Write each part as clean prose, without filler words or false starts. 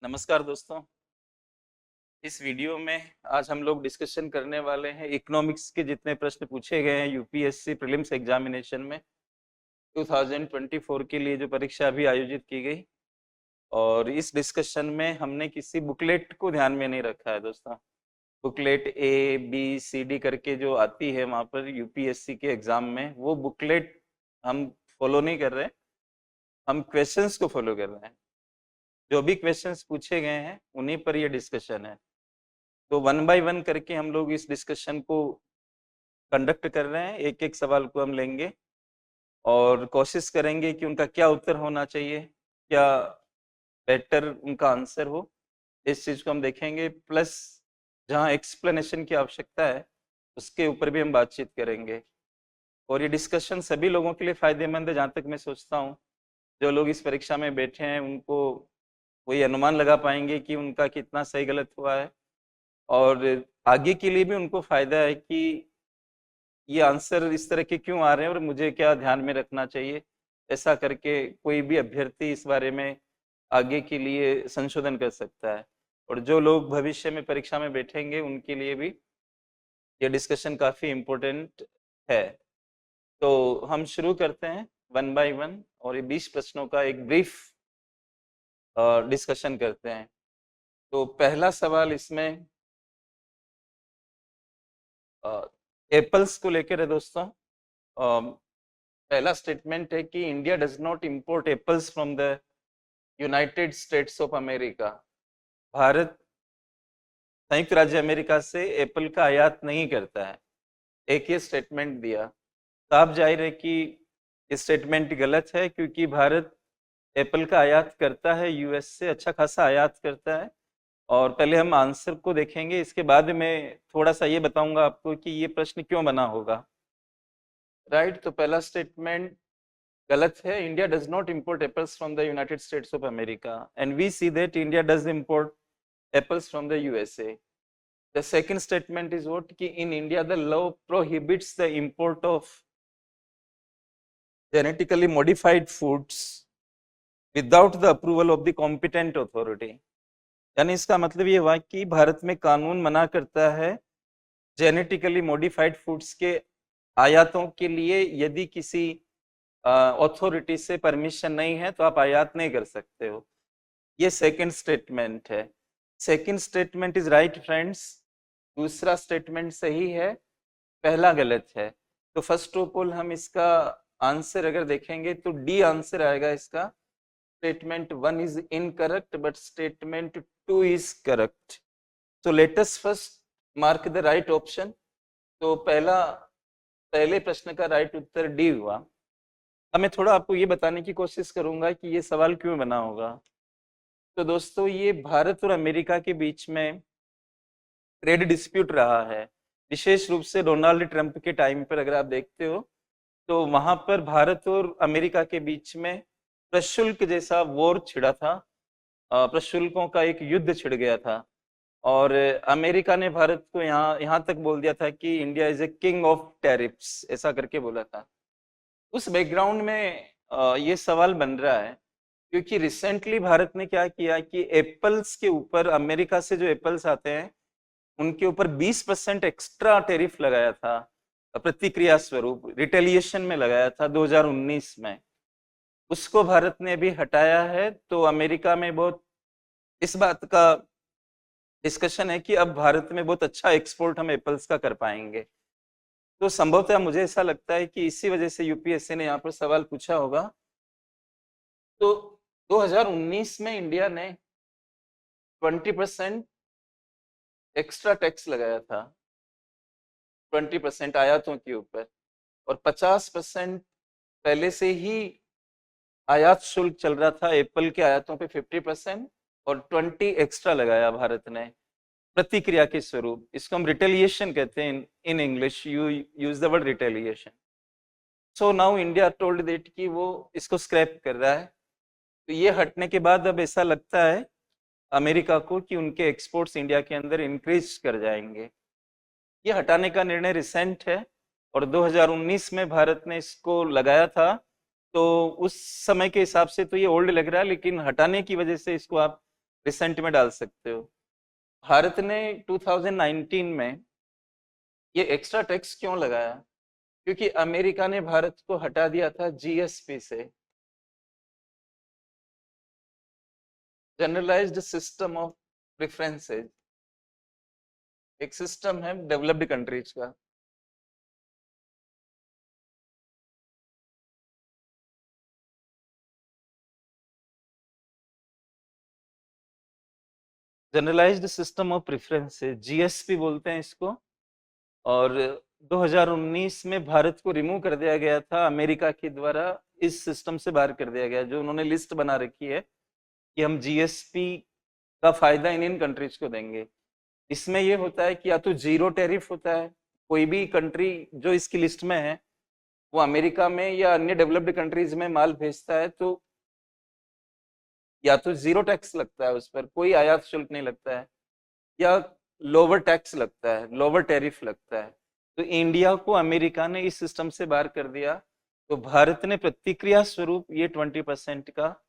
नमस्कार दोस्तों। इस वीडियो में आज हम लोग डिस्कशन करने वाले हैं इकोनॉमिक्स के जितने प्रश्न पूछे गए हैं यूपीएससी प्रीलिम्स एग्जामिनेशन में 2024 के लिए जो परीक्षा अभी आयोजित की गई। और इस डिस्कशन में हमने किसी बुकलेट को ध्यान में नहीं रखा है दोस्तों। Booklet A B C D करके जो आती है वहाँ पर यूपीएससी के एग्जाम में, वो बुकलेट हम फॉलो नहीं कर रहे, हम क्वेश्चंस को फॉलो कर रहे हैं। जो भी क्वेश्चंस पूछे गए हैं उन्हीं पर ये डिस्कशन है। तो वन बाय वन करके हम लोग इस डिस्कशन को कंडक्ट कर रहे हैं। एक एक सवाल को हम लेंगे और कोशिश करेंगे कि उनका क्या उत्तर होना चाहिए, क्या बेटर उनका आंसर हो, इस चीज को हम देखेंगे। प्लस जहाँ एक्सप्लेनेशन की आवश्यकता है उसके ऊपर भी हम बातचीत करेंगे। और ये डिस्कशन सभी लोगों के लिए फायदेमंद है। जहाँ तक मैं सोचता हूँ जो लोग इस परीक्षा में बैठे हैं उनको वही अनुमान लगा पाएंगे कि उनका कितना सही गलत हुआ है, और आगे के लिए भी उनको फायदा है कि ये आंसर इस तरह के क्यों आ रहे हैं और मुझे क्या ध्यान में रखना चाहिए। ऐसा करके कोई भी अभ्यर्थी इस बारे में आगे के लिए संशोधन कर सकता है। और जो लोग भविष्य में परीक्षा में बैठेंगे उनके लिए भी ये डिस्कशन काफ़ी इम्पोर्टेंट है। तो हम शुरू करते हैं वन बाय वन और ये 20 प्रश्नों का एक ब्रीफ डिस्कशन करते हैं। तो पहला सवाल इसमें एप्पल्स को लेकर है दोस्तों। पहला स्टेटमेंट है कि India does not import apples from the United States of America. Bharat संयुक्त राज्य अमेरिका से एप्पल का आयात नहीं करता है, एक ये स्टेटमेंट दिया। साफ जाहिर है कि ये स्टेटमेंट गलत है, क्योंकि भारत एप्पल का आयात करता है, यूएस से अच्छा खासा आयात करता है। और पहले हम आंसर को देखेंगे, इसके बाद में थोड़ा सा ये बताऊंगा आपको कि ये प्रश्न क्यों बना होगा। राइट, तो पहला स्टेटमेंट गलत है। India does not import apples from the United States of America and we see that India does import apples from the USA. The second statement is what कि in India the law prohibits the import of genetically modified foods without the approval of the competent authority। यानी इसका मतलब ये हुआ कि भारत में कानून मना करता है जेनेटिकली मॉडिफाइड फूड्स के आयातों के लिए। यदि किसी अथॉरिटी से परमिशन नहीं है तो आप आयात नहीं कर सकते हो। ये सेकंड स्टेटमेंट है। Second statement is right friends, दूसरा स्टेटमेंट सही है, पहला गलत है। तो फर्स्ट ऑफ ऑल हम इसका आंसर अगर देखेंगे तो डी आंसर आएगा इसका। Statement 1 is incorrect but statement 2 is correct. तो let us first mark the right option. तो पहले प्रश्न का राइट उत्तर डी हुआ। अब मैं थोड़ा आपको ये बताने की कोशिश करूंगा कि ये सवाल क्यों बना होगा। तो दोस्तों, ये भारत और अमेरिका के बीच में ट्रेड डिस्प्यूट रहा है, विशेष रूप से डोनाल्ड ट्रंप के टाइम पर अगर आप देखते हो तो वहां पर भारत और अमेरिका के बीच में प्रशुल्क जैसा वॉर छिड़ा था। प्रशुल्कों का एक युद्ध छिड़ गया था और अमेरिका ने भारत को यहाँ तक बोल दिया था कि India is a king of tariffs, ऐसा करके बोला था। उस बैकग्राउंड में ये सवाल बन रहा है क्योंकि रिसेंटली भारत ने क्या किया कि एप्पल्स के ऊपर, अमेरिका से जो एप्पल्स आते हैं उनके ऊपर 20% एक्स्ट्रा टैरिफ लगाया था, प्रतिक्रिया स्वरूप रिटेलिएशन में लगाया था 2019 में। उसको भारत ने अभी हटाया है। तो अमेरिका में बहुत इस बात का डिस्कशन है कि अब भारत में बहुत अच्छा एक्सपोर्ट हम एप्पल्स का कर पाएंगे। तो संभवतः मुझे ऐसा लगता है कि इसी वजह से यूपीएससी ने यहाँ पर सवाल पूछा होगा। तो 2019 में इंडिया ने 20% एक्स्ट्रा टैक्स लगाया था, 20% आयातों के ऊपर, और 50% पहले से ही आयात शुल्क चल रहा था एप्पल के आयातों पे 50%, और 20 एक्स्ट्रा लगाया भारत ने प्रतिक्रिया के स्वरूप। इसको हम रिटेलिएशन कहते हैं, in English you use the word retaliation. So now India told that कि वो इसको स्क्रैप कर रहा है। तो ये हटने के बाद अब ऐसा लगता है अमेरिका को कि उनके एक्सपोर्ट्स इंडिया के अंदर इंक्रीज कर जाएंगे। ये हटाने का निर्णय रिसेंट है और 2019 में भारत ने इसको लगाया था। तो उस समय के हिसाब से तो ये ओल्ड लग रहा है, लेकिन हटाने की वजह से इसको आप रिसेंट में डाल सकते हो। भारत ने 2019 में ये एक्स्ट्रा टैक्स क्यों लगाया? क्योंकि अमेरिका ने भारत को हटा दिया था जीएसपी से, जनरलाइज्ड सिस्टम ऑफ प्रेफरेंसेस, एक सिस्टम है डेवलप्ड कंट्रीज का। Generalized system of preferences, GSP बोलते हैं इसको। और 2019 में भारत को रिमूव कर दिया गया था अमेरिका के द्वारा, इस सिस्टम से बाहर कर दिया गया, जो उन्होंने लिस्ट बना रखी है कि हम जीएसपी का फायदा इन कंट्रीज को देंगे। इसमें ये होता है कि या तो जीरो टैरिफ होता है, कोई भी कंट्री जो इसकी लिस्ट में है वो अमेरिका में या अन्य डेवलप्ड कंट्रीज में माल भेजता है तो या तो जीरो टैक्स लगता है, उस पर कोई आयात शुल्क नहीं लगता है, या लोअर टैक्स लगता है, लोअर टैरिफ लगता है। तो इंडिया को अमेरिका ने इस सिस्टम से बाहर कर दिया, तो भारत ने प्रतिक्रिया स्वरूप ये 20% का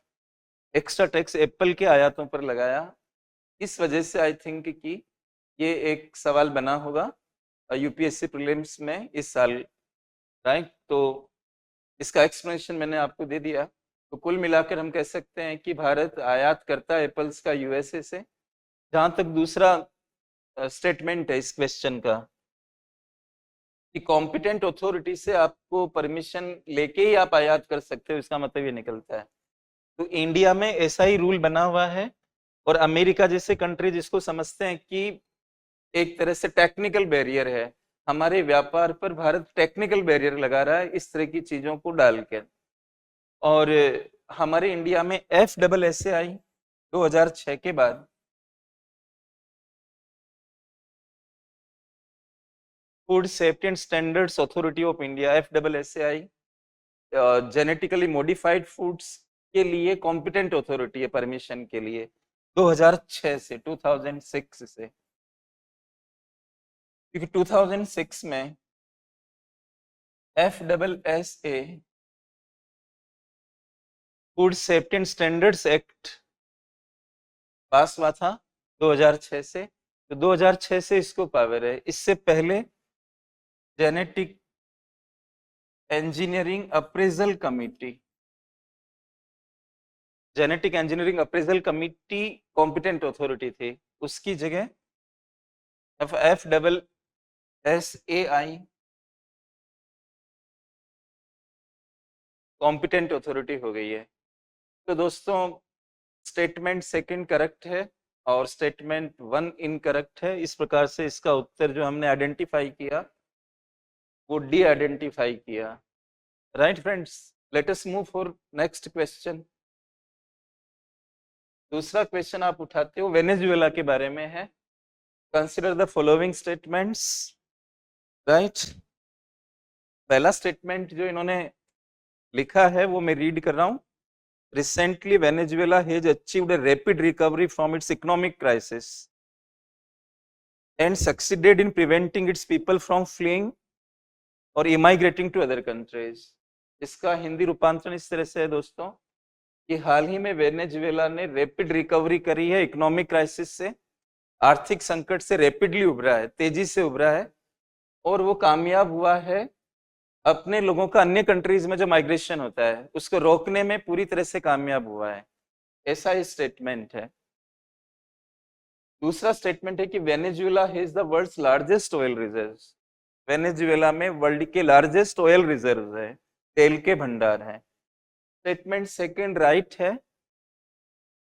एक्स्ट्रा टैक्स एप्पल के आयातों पर लगाया। इस वजह से आई थिंक कि ये एक सवाल बना होगा यूपीएससी प्रीलिम्स में इस साल, राइट? तो इसका एक्सप्लेनेशन मैंने आपको दे दिया। तो कुल मिलाकर हम कह सकते हैं कि भारत आयात करता है एप्पल्स का यूएसए से। जहां तक दूसरा स्टेटमेंट है इस क्वेश्चन का कि कॉम्पिटेंट अथॉरिटी से आपको परमिशन लेके ही आप आयात कर सकते हो, इसका मतलब ये निकलता है। तो इंडिया में ऐसा ही रूल बना हुआ है, और अमेरिका जैसे कंट्री जिसको समझते हैं कि एक तरह से टेक्निकल बैरियर है हमारे व्यापार पर, भारत टेक्निकल बैरियर लगा रहा है इस तरह की चीजों को डालकर। और हमारे इंडिया में FSSAI 2006 के बाद food safety and standards authority of India, FSSAI, genetically modified foods के लिए कॉम्पिटेंट अथॉरिटी है परमिशन के लिए 2006 से, 2006 से। क्योंकि 2006 में FSSA food safety and standards act पास हुआ था 2006 से, तो 2006 से इसको पावर है। इससे पहले genetic engineering appraisal committee, genetic engineering appraisal committee competent authority थी, उसकी जगह FSSAI कॉम्पिटेंट अथॉरिटी हो गई है। तो दोस्तों स्टेटमेंट सेकंड करेक्ट है और स्टेटमेंट 1 इनकरेक्ट है। इस प्रकार से इसका उत्तर जो हमने आइडेंटिफाई किया वो डी आइडेंटिफाई किया। Right friends, let us move for next question. दूसरा क्वेश्चन आप उठाते हो वेनेजुएला के बारे में है। Consider the following statements. Right, पहला स्टेटमेंट जो इन्होंने लिखा है वो मैं रीड कर रहा हूं। Recently, Venezuela has achieved a rapid recovery from its economic crisis and succeeded in preventing its people from fleeing or immigrating to other countries. इसका हिंदी रूपांतरण इस तरह से है दोस्तों कि हाल ही में वेनेजुएला ने रैपिड रिकवरी करी है इकोनॉमिक क्राइसिस से, आर्थिक संकट से रैपिडली उभरा है, तेजी से उभरा है, और वो कामयाब हुआ है अपने लोगों का अन्य कंट्रीज में जो माइग्रेशन होता है उसको रोकने में पूरी तरह से कामयाब हुआ है। ऐसा ही स्टेटमेंट है। दूसरा स्टेटमेंट है कि Venezuela has the world's largest oil reserves. Venezuela में वर्ल्ड के लार्जेस्ट ऑयल रिजर्व है, तेल के भंडार है। स्टेटमेंट सेकंड राइट है,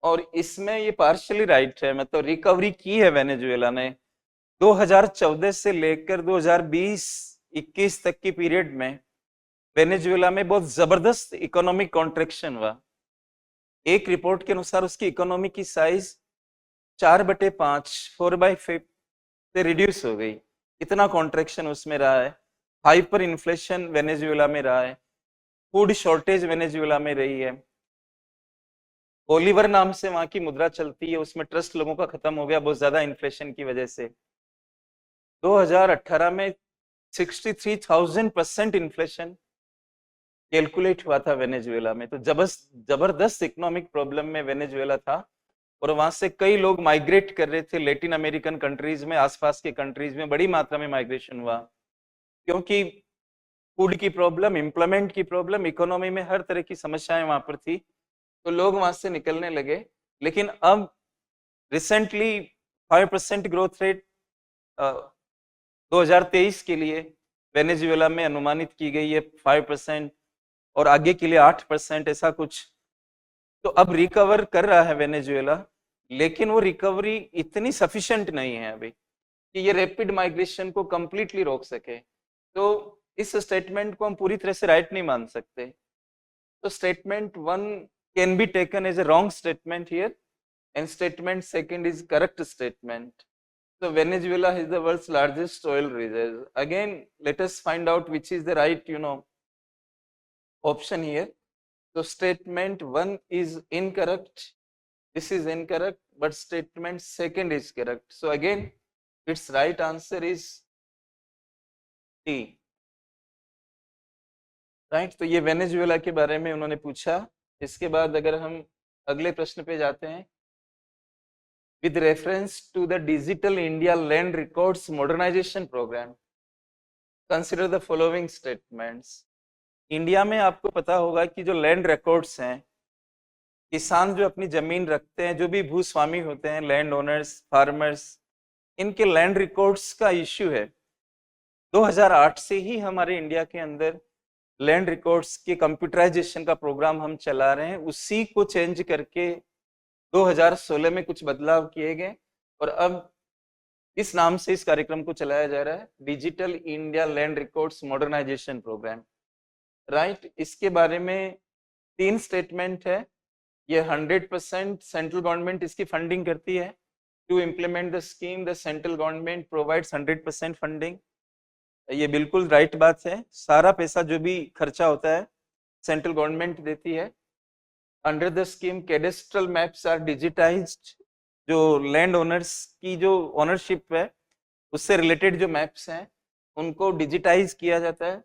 और इसमें ये पार्शियली राइट है, मतलब रिकवरी की है वेनेजुएला ने। 2014 से लेकर 2020-21 तक की पीरियड में वेनेजुएला में बहुत जबरदस्त इकोनॉमिक कॉन्ट्रैक्शन हुआ। एक रिपोर्ट के अनुसार उसकी इकोनॉमी की साइज 4/5 4/5 से रिड्यूस हो गई। इतना कॉन्ट्रैक्शन उसमें रहा है। हाइपर इन्फ्लेशन वेनेजुएला में रहा है, फूड शॉर्टेज वेनेजुएला में रही है। बोलीवर नाम से वहां की मुद्रा चलती है, उसमें ट्रस्ट लोगों का खत्म हो गया बहुत ज्यादा इन्फ्लेशन की वजह से। 2018 में 63,000% इन्फ्लेशन कैलकुलेट हुआ था वेनेजुएला में। तो जबरदस्त इकोनॉमिक प्रॉब्लम में वेनेजुएला था, और वहां से कई लोग माइग्रेट कर रहे थे लैटिन अमेरिकन कंट्रीज में, आसपास के कंट्रीज में बड़ी मात्रा में माइग्रेशन हुआ, क्योंकि फूड की प्रॉब्लम, एम्प्लॉयमेंट की प्रॉब्लम, इकोनॉमी में हर तरह की समस्याएं वहां पर थी, तो लोग वहां से निकलने लगे। लेकिन अब रिसेंटली 5% ग्रोथ रेट 2023 के लिए वेनेजुएला में अनुमानित की गई है 5%, और आगे के लिए 8%, ऐसा कुछ। तो अब रिकवर कर रहा है वेनेजुएला, लेकिन वो रिकवरी इतनी सफिशिएंट नहीं है अभी कि ये रैपिड माइग्रेशन को कंप्लीटली रोक सके। तो इस स्टेटमेंट को हम पूरी तरह से राइट नहीं मान सकते। तो statement 1 can be taken as a wrong statement here, and statement second is correct statement. So Venezuela is the world's largest oil reserve. Again, let us find out which is the right, option here. So statement 1 is incorrect. This is incorrect, but statement second is correct. So again, its right answer is D. Right? तो ये Venezuela के बारे में उन्होंने पूछा। इसके बाद अगर हम अगले प्रश्न पे जाते हैं, with reference to the Digital India Land Records Modernization Program, consider the following statements. India में आपको पता होगा कि जो लैंड रिकॉर्ड्स हैं, किसान जो अपनी जमीन रखते हैं, जो भी भूस्वामी होते हैं, लैंड ओनर्स, फार्मर्स, इनके लैंड रिकॉर्ड्स का इश्यू है। 2008 से ही हमारे इंडिया के अंदर लैंड रिकॉर्ड्स के कंप्यूटराइजेशन का प्रोग्राम हम चला रहे हैं। उसी को चेंज करके 2016 में कुछ बदलाव किए गए, और अब इस नाम से इस कार्यक्रम को चलाया जा रहा है, digital India land records modernization program. Right, इसके बारे में 3 स्टेटमेंट है। ये 100% सेंट्रल गवर्नमेंट इसकी फंडिंग करती है। To implement the scheme the central government provides 100% funding. ये बिल्कुल राइट बात है। सारा पैसा जो भी खर्चा होता है सेंट्रल गवर्नमेंट देती है। Under the scheme cadastral maps are digitized. जो लैंड ओनर्स की जो ओनरशिप है उससे रिलेटेड जो मैप्स हैं उनको डिजिटाइज किया जाता है।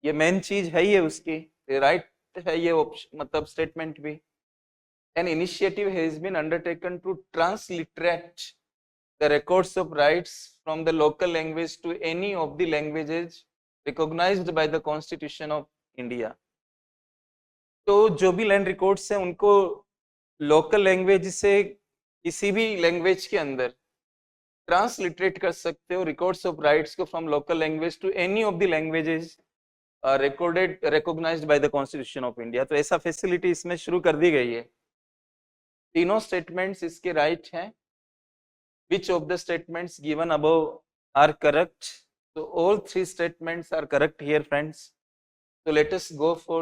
ये मेन चीज है, ये उसकी राइट है, ये मतलब स्टेटमेंट भी। An initiative has been undertaken to transliterate the records of rights from the local language to any of the languages recognized by the Constitution of India. तो जो भी लैंड रिकॉर्ड्स हैं उनको लोकल लैंग्वेज से किसी भी language के अंदर ट्रांसलिटरेट कर सकते हो रिकॉर्ड्स ऑफ राइट्स को from local language to any of the languages recorded recognized by the constitution of India. तो ऐसा फैसिलिटी इसमें शुरू कर दी गई है। तीनों स्टेटमेंट्स इसके राइट हैं। Which of the statements given above are correct? So all 3 statements are correct here, friends. So let us go for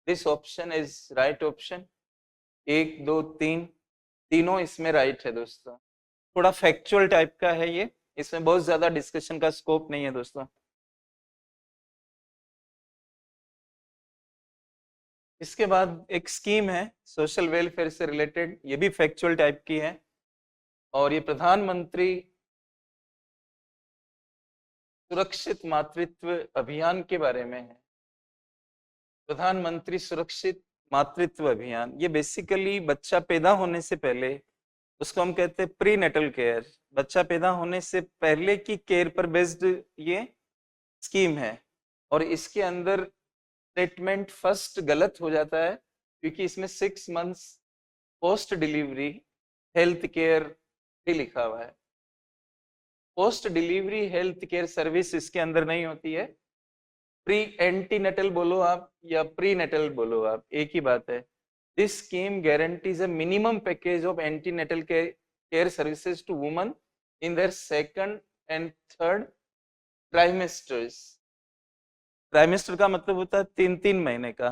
this option is right option. 1 2 3 तीनों इसमें राइट है दोस्तों। थोड़ा फैक्चुअल टाइप का है ये, इसमें बहुत ज्यादा डिस्कशन का स्कोप नहीं है दोस्तों। इसके बाद एक स्कीम है सोशल वेलफेयर से रिलेटेड, ये भी फैक्चुअल टाइप की है, और ये प्रधानमंत्री सुरक्षित मातृत्व अभियान के बारे में है। प्रधानमंत्री सुरक्षित मातृत्व अभियान, ये बेसिकली बच्चा पैदा होने से पहले, उसको हम कहते हैं प्री नेटल केयर, बच्चा पैदा होने से पहले की केयर पर बेस्ड ये स्कीम है। और इसके अंदर स्टेटमेंट फर्स्ट गलत हो जाता है, क्योंकि इसमें 6 months post delivery health care भी लिखा हुआ है। Post delivery health care service इसके अंदर नहीं होती है। प्री एंटीनेटल बोलो आप या प्री नेटल बोलो आप, एक ही बात है। This scheme guarantees a minimum package of antenatal care services to woman in their 2nd and 3rd trimesters. Trimester का मतलब होता है 3-3 महीने का।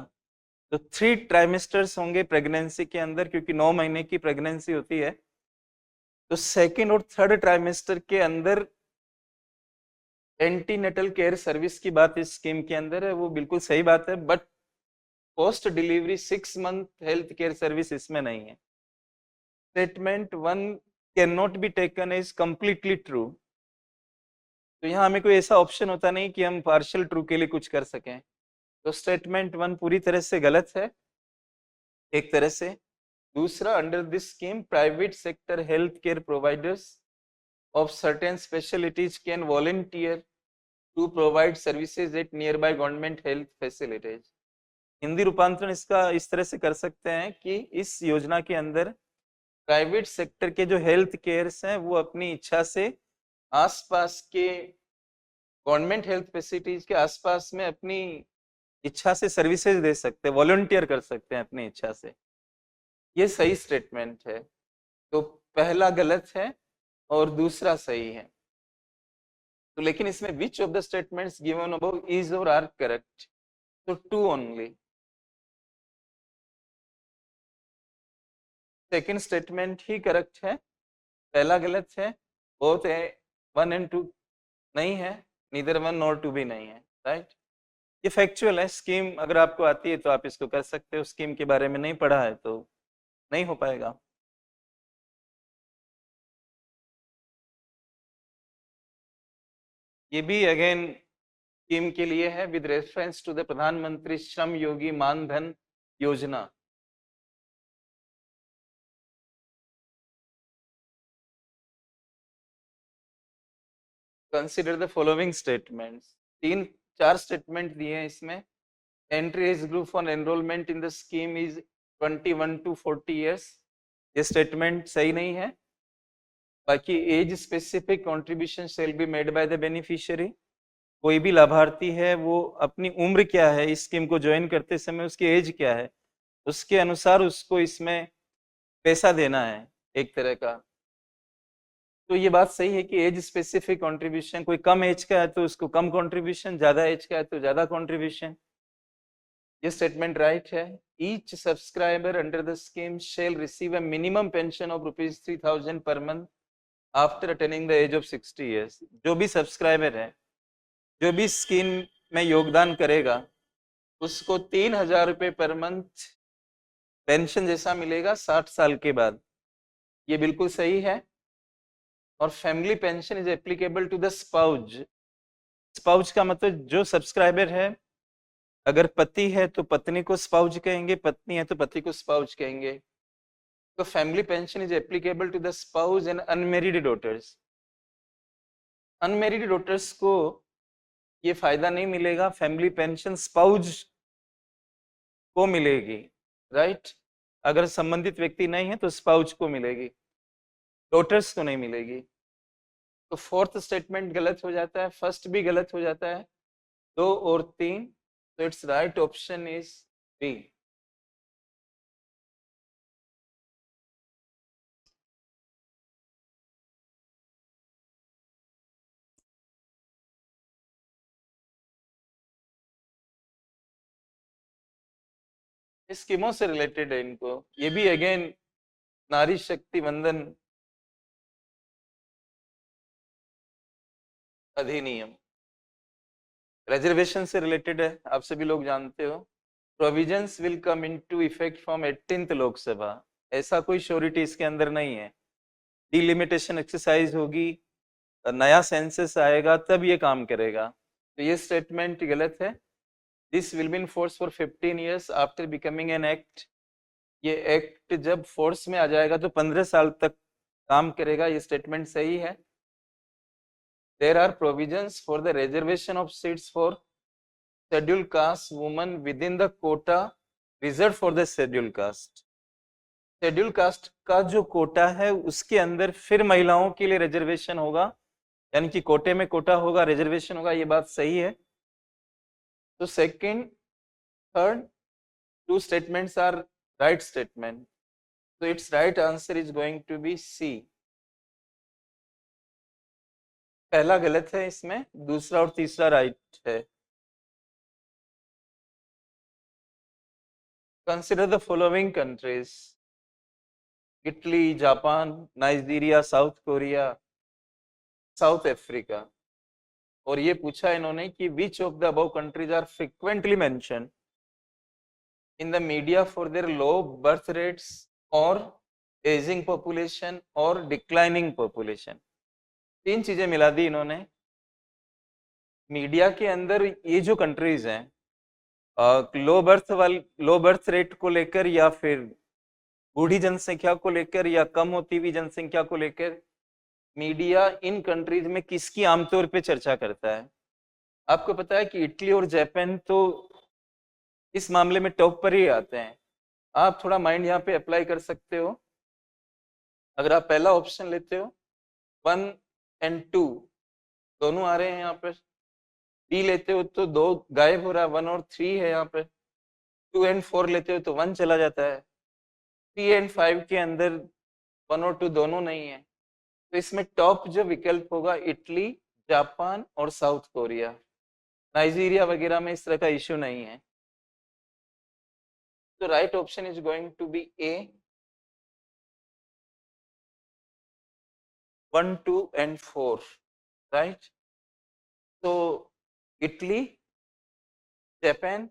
तो 3 ट्राइमेस्टर्स होंगे प्रेगनेंसी के अंदर, क्योंकि 9 महीने की प्रेगनेंसी होती है। तो 2nd और 3rd ट्राइमेस्टर के अंदर एंटीनेटल केयर सर्विस की बात इस स्कीम के अंदर है, वो बिल्कुल सही बात है। But post delivery 6 month health care service इसमें नहीं है। Statement 1 can not be taken as completely true. तो यहाँ हमें कोई ऐसा ऑप्शन होता नहीं कि हम पार्शियल ट्रू के लिए कुछ कर सकें। तो स्टेटमेंट 1 पूरी तरह से गलत है एक तरह से। दूसरा, under this scheme private sector health care providers of certain specialities can volunteer to provide services at nearby government health facilities. Hindi रूपांतरण इसका इस तरह से कर सकते हैं कि इस योजना के अंदर प्राइवेट सेक्टर के जो हेल्थ केयर्स हैं वो अपनी इच्छा से आसपास के गवर्नमेंट हेल्थ फैसिलिटीज के आसपास में अपनी इच्छा से सर्विसेज दे सकते हैं, वॉलंटियर कर सकते हैं अपनी इच्छा से। ये सही स्टेटमेंट है। तो पहला गलत है और दूसरा सही है। तो लेकिन इसमें which of the statements given above is or are correct? तो टू ओनली। सेकंड स्टेटमेंट ही करेक्ट है, पहला गलत है। बोथ है 1 and 2 नहीं है, नीदर 1 nor 2 भी नहीं है, राइट। ये फैक्चुअल है। स्कीम अगर आपको आती है तो आप इसको कर सकते हो, स्कीम के बारे में नहीं पढ़ा है तो नहीं हो पाएगा। ये भी अगेन स्कीम के लिए है विद रेफरेंस टू द प्रधानमंत्री श्रम Yogi Maandhan Yojana. Consider the following statements. 3-4 statement दिए हैं इसमें। Entry age group for enrollment in the scheme is 21 to 40 years। ये स्टेटमेंट सही नहीं है। बाकी age specific contribution shall be made by the beneficiary. कोई भी लाभार्थी है वो अपनी उम्र क्या है, इस स्कीम को ज्वाइन करते समय उसकी एज क्या है, उसके अनुसार उसको इसमें पैसा देना है एक तरह का। तो ये बात सही है कि एज स्पेसिफिक कंट्रीब्यूशन, कोई कम एज का है तो उसको कम कंट्रीब्यूशन, ज्यादा एज का है तो ज्यादा कंट्रीब्यूशन। ये स्टेटमेंट राइट है। Each subscriber under the scheme shall receive a minimum pension of ₹3,000 per month after attaining the age of 60 years। जो भी सब्सक्राइबर है, जो भी स्कीम में योगदान करेगा, उसको 3,000 रुपये पर मंथ पेंशन जैसा मिलेगा 60 साल के बाद। ये बिल्कुल सही है। और family pension is applicable to the spouse. Spouse का मतलब जो सब्सक्राइबर है, अगर पति है तो पत्नी को स्पाउज कहेंगे, पत्नी है तो पति को स्पाउज कहेंगे। तो family pension is applicable to the spouse and unmarried daughters. Unmarried daughters को ये फायदा नहीं मिलेगा, फैमिली पेंशन स्पाउज को मिलेगी, राइट। अगर संबंधित व्यक्ति नहीं है तो स्पाउज को मिलेगी, डॉटर्स को नहीं मिलेगी। तो फोर्थ स्टेटमेंट गलत हो जाता है, फर्स्ट भी गलत हो जाता है, 2 और 3। तो it's right option is B. स्कीमों से रिलेटेड है इनको। ये भी अगेन नारी शक्ति वंदन अधिनियम रिजर्वेशन से रिलेटेड है, आप सभी लोग जानते हो। Provisions will come into effect from 18th Lok Sabha. ऐसा कोई श्योरिटी इसके अंदर नहीं है। डिलिमिटेशन एक्सरसाइज होगी, नया सेंसस आएगा तब ये काम करेगा। तो ये स्टेटमेंट गलत है। This will be in force for 15 years after becoming an act. ये एक्ट जब फोर्स में आ जाएगा तो 15 साल तक काम करेगा। ये स्टेटमेंट सही है। There are provisions for the reservation of seats for scheduled caste women within the quota reserved for the scheduled caste। Schedule caste का जो कोटा है उसके अंदर फिर महिलाओं के लिए रिजर्वेशन होगा, यानी कि कोटे में कोटा होगा, रिजर्वेशन होगा। ये बात सही है। तो second, third, 2 statements are right statement। So its right answer is going to be C। पहला गलत है इसमें, दूसरा और तीसरा राइट है। Consider the following countries. Italy, Japan, Nigeria, South Korea, South Africa. और ये पूछा इन्होंने कि which of the above countries are frequently mention in the media for their low birth rates और एजिंग पॉपुलेशन और डिक्लाइनिंग पॉपुलेशन। 3 चीजें मिला दी इन्होंने। मीडिया के अंदर ये जो कंट्रीज हैं लो बर्थ रेट को लेकर या फिर बूढ़ी जनसंख्या को लेकर या कम होती हुई जनसंख्या को लेकर मीडिया इन कंट्रीज में किसकी आमतौर पे चर्चा करता है? आपको पता है कि इटली और जापान तो इस मामले में टॉप पर ही आते हैं। आप थोड़ा माइंड यहाँ पे अप्लाई कर सकते हो। अगर आप पहला ऑप्शन लेते हो 1 और 2 दोनों आ रहे हैं यहाँ पर, बी लेते हो तो 2 गायब हो रहा है, 1 और 3 है यहाँ पे, 2 और 4 लेते हो तो 1 चला जाता है, 3 और 5 के अंदर 1 और 2 दोनों नहीं है। तो इसमें टॉप जो विकल्प होगा इटली, जापान और साउथ कोरिया। नाइजीरिया वगैरह में इस तरह का इश्यू नहीं है। तो right option is going to be A, 1, 2 and 4, right? So Italy, Japan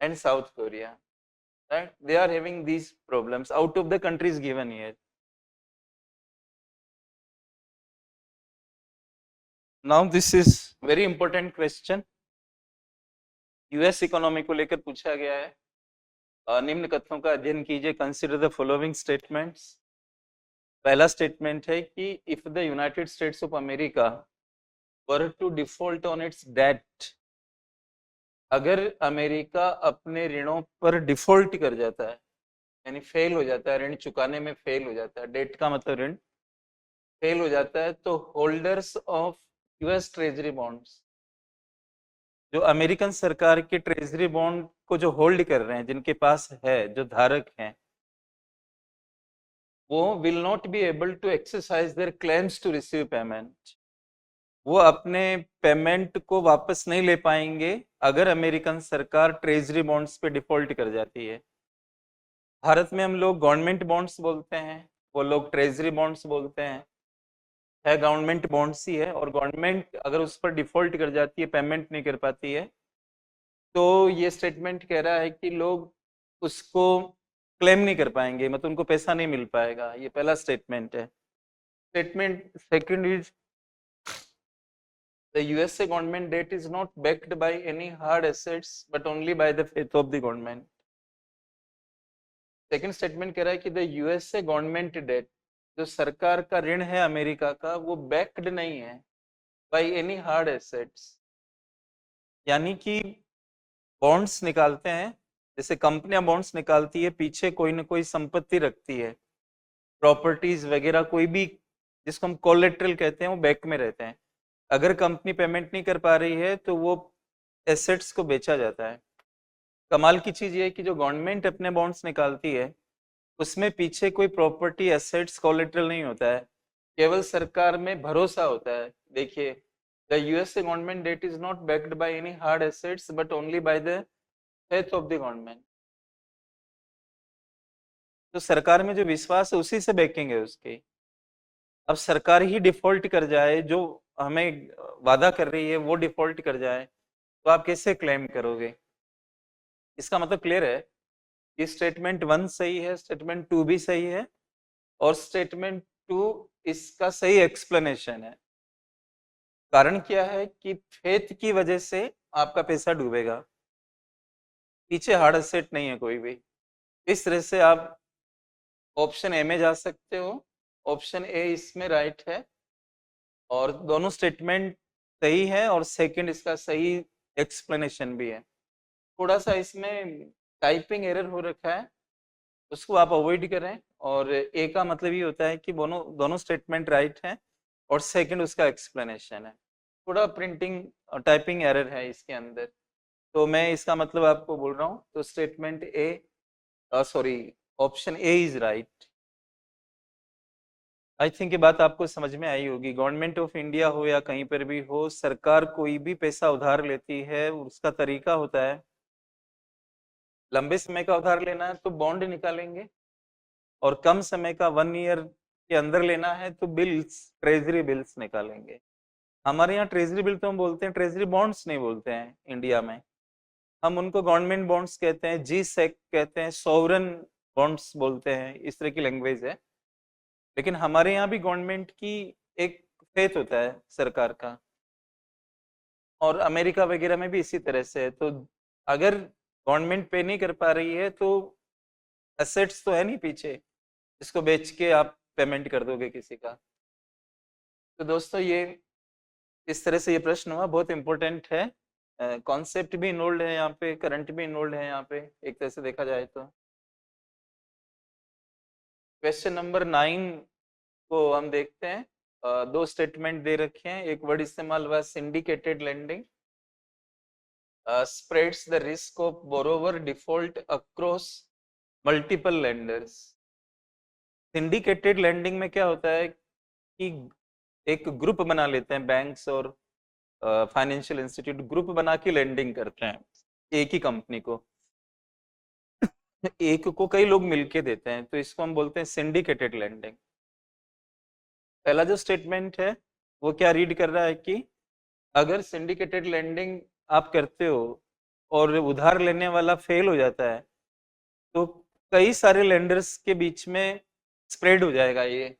and South Korea, right? They are having these problems out of the countries given here. Now this is very important question. US economy को लेकर पूछा गया है। निम्न कथनों का अध्ययन कीजिए। Consider the following statements. पहला स्टेटमेंट है कि if the United States of America were to default on its debt, अगर अमेरिका अपने ऋणों पर डिफॉल्ट कर जाता है, यानी फेल हो जाता है, ऋण चुकाने में फेल हो जाता है, डेट का मतलब ऋण फेल हो जाता है, तो holders of US treasury bonds, जो अमेरिकन सरकार के ट्रेजरी बॉन्ड को जो होल्ड कर रहे हैं, जिनके पास है, जो धारक हैं, वो will not be able to exercise their claims to receive payment. वो अपने पेमेंट को वापस नहीं ले पाएंगे अगर अमेरिकन सरकार ट्रेजरी बॉन्ड्स पे डिफॉल्ट कर जाती है। भारत में हम लोग गवर्नमेंट बॉन्ड्स बोलते हैं, वो लोग ट्रेजरी बॉन्ड्स बोलते हैं। है गवर्नमेंट बॉन्ड्स ही है, और गवर्नमेंट अगर उस पर डिफॉल्ट कर जाती है, पेमेंट नहीं कर पाती है, तो ये स्टेटमेंट कह रहा है कि लोग उसको क्लेम नहीं कर पाएंगे, मतलब उनको पैसा नहीं मिल पाएगा। ये पहला स्टेटमेंट है। Statement second is the USA government debt is not backed by any hard assets but only by the faith of the government. Second statement कह रहा है कि द यूएसए गवर्नमेंट डेट, जो सरकार का ऋण है अमेरिका का, वो बैक्ड नहीं है बाय एनी हार्ड एसेट्स, यानी कि बॉन्ड्स निकालते हैं, जैसे कंपनियां बॉन्ड्स निकालती है, पीछे कोई ना कोई संपत्ति रखती है, प्रॉपर्टीज वगैरह, कोई भी जिसको हम कोलेट्रल कहते हैं, वो बैक में रहते हैं। अगर कंपनी पेमेंट नहीं कर पा रही है तो वो एसेट्स को बेचा जाता है। कमाल की चीज ये है कि जो गवर्नमेंट अपने बॉन्ड्स निकालती है, उसमें पीछे कोई प्रॉपर्टी, एसेट्स, कोलेट्रल नहीं होता है, केवल सरकार में भरोसा होता है। देखिए, the USA government debt is not backed by any hard assets but only by the faith of the government. तो सरकार में जो विश्वास है, उसी से बैकिंग है उसकी। अब सरकार ही डिफॉल्ट कर जाए, जो हमें वादा कर रही है वो डिफॉल्ट कर जाए, तो आप कैसे क्लेम करोगे? इसका मतलब क्लियर है कि स्टेटमेंट 1 सही है, स्टेटमेंट 2 भी सही है, और स्टेटमेंट 2 इसका सही एक्सप्लेनेशन है। कारण क्या है कि फेथ की वजह से आपका पैसा डूबेगा, पीछे हार्ड एसेट नहीं है कोई भी। इस तरह से आप ऑप्शन ए में जा सकते हो। ऑप्शन ए इसमें राइट है, और दोनों स्टेटमेंट सही है, और सेकंड इसका सही एक्सप्लेनेशन भी है। थोड़ा सा इसमें टाइपिंग एरर हो रखा है, उसको आप अवॉइड करें। और ए का मतलब ये होता है कि दोनों स्टेटमेंट राइट हैं, और सेकंड उसका एक्सप्लेनेशन है। थोड़ा प्रिंटिंग टाइपिंग एरर है इसके अंदर, तो मैं इसका मतलब आपको बोल रहा हूँ। तो statement A, sorry, option A is right. I think ये बात आपको समझ में आई होगी। गवर्नमेंट ऑफ इंडिया हो या कहीं पर भी हो, सरकार कोई भी पैसा उधार लेती है, उसका तरीका होता है, लंबे समय का उधार लेना है तो बॉन्ड निकालेंगे, और कम समय का 1 ईयर के अंदर लेना है तो बिल्स, ट्रेजरी बिल्स निकालेंगे। हमारे यहाँ ट्रेजरी बिल तो हम बोलते हैं, ट्रेजरी बॉन्ड्स नहीं बोलते हैं इंडिया में। हम उनको गवर्नमेंट बॉन्ड्स कहते हैं, जी सेक कहते हैं, सोवरन बॉन्ड्स बोलते हैं, इस तरह की लैंग्वेज है। लेकिन हमारे यहाँ भी गवर्नमेंट की एक फेथ होता है सरकार का, और अमेरिका वगैरह में भी इसी तरह से है। तो अगर गवर्नमेंट पे नहीं कर पा रही है तो एसेट्स तो है नहीं पीछे, इसको बेच के आप पेमेंट कर दोगे किसी का। तो दोस्तों ये इस तरह से ये प्रश्न हुआ, बहुत इंपॉर्टेंट है, कॉन्सेप्ट भी इन्वॉल्व है यहाँ पे, करंट भी इन्वॉल्व है यहाँ पे, एक तरह से देखा जाए तो। क्वेश्चन नंबर 9 को हम देखते हैं। दो स्टेटमेंट दे रखे हैं, एक वर्ड इस्तेमाल हुआ syndicated lending, spreads the risk of borrower default across multiple lenders। Syndicated lending में क्या होता है कि एक ग्रुप बना लेते हैं बैंक्स और फाइनेंशियल इंस्टीट्यूट, ग्रुप बना के लेंडिंग करते हैं एक ही कंपनी को, एक को कई लोग मिलके देते हैं, तो इसको हम बोलते हैं सिंडिकेटेड लेंडिंग। पहला जो स्टेटमेंट है वो क्या रीड कर रहा है कि अगर सिंडिकेटेड लेंडिंग आप करते हो और उधार लेने वाला फेल हो जाता है तो कई सारे लेंडर्स के बीच में स्प्रेड हो जाएगा ये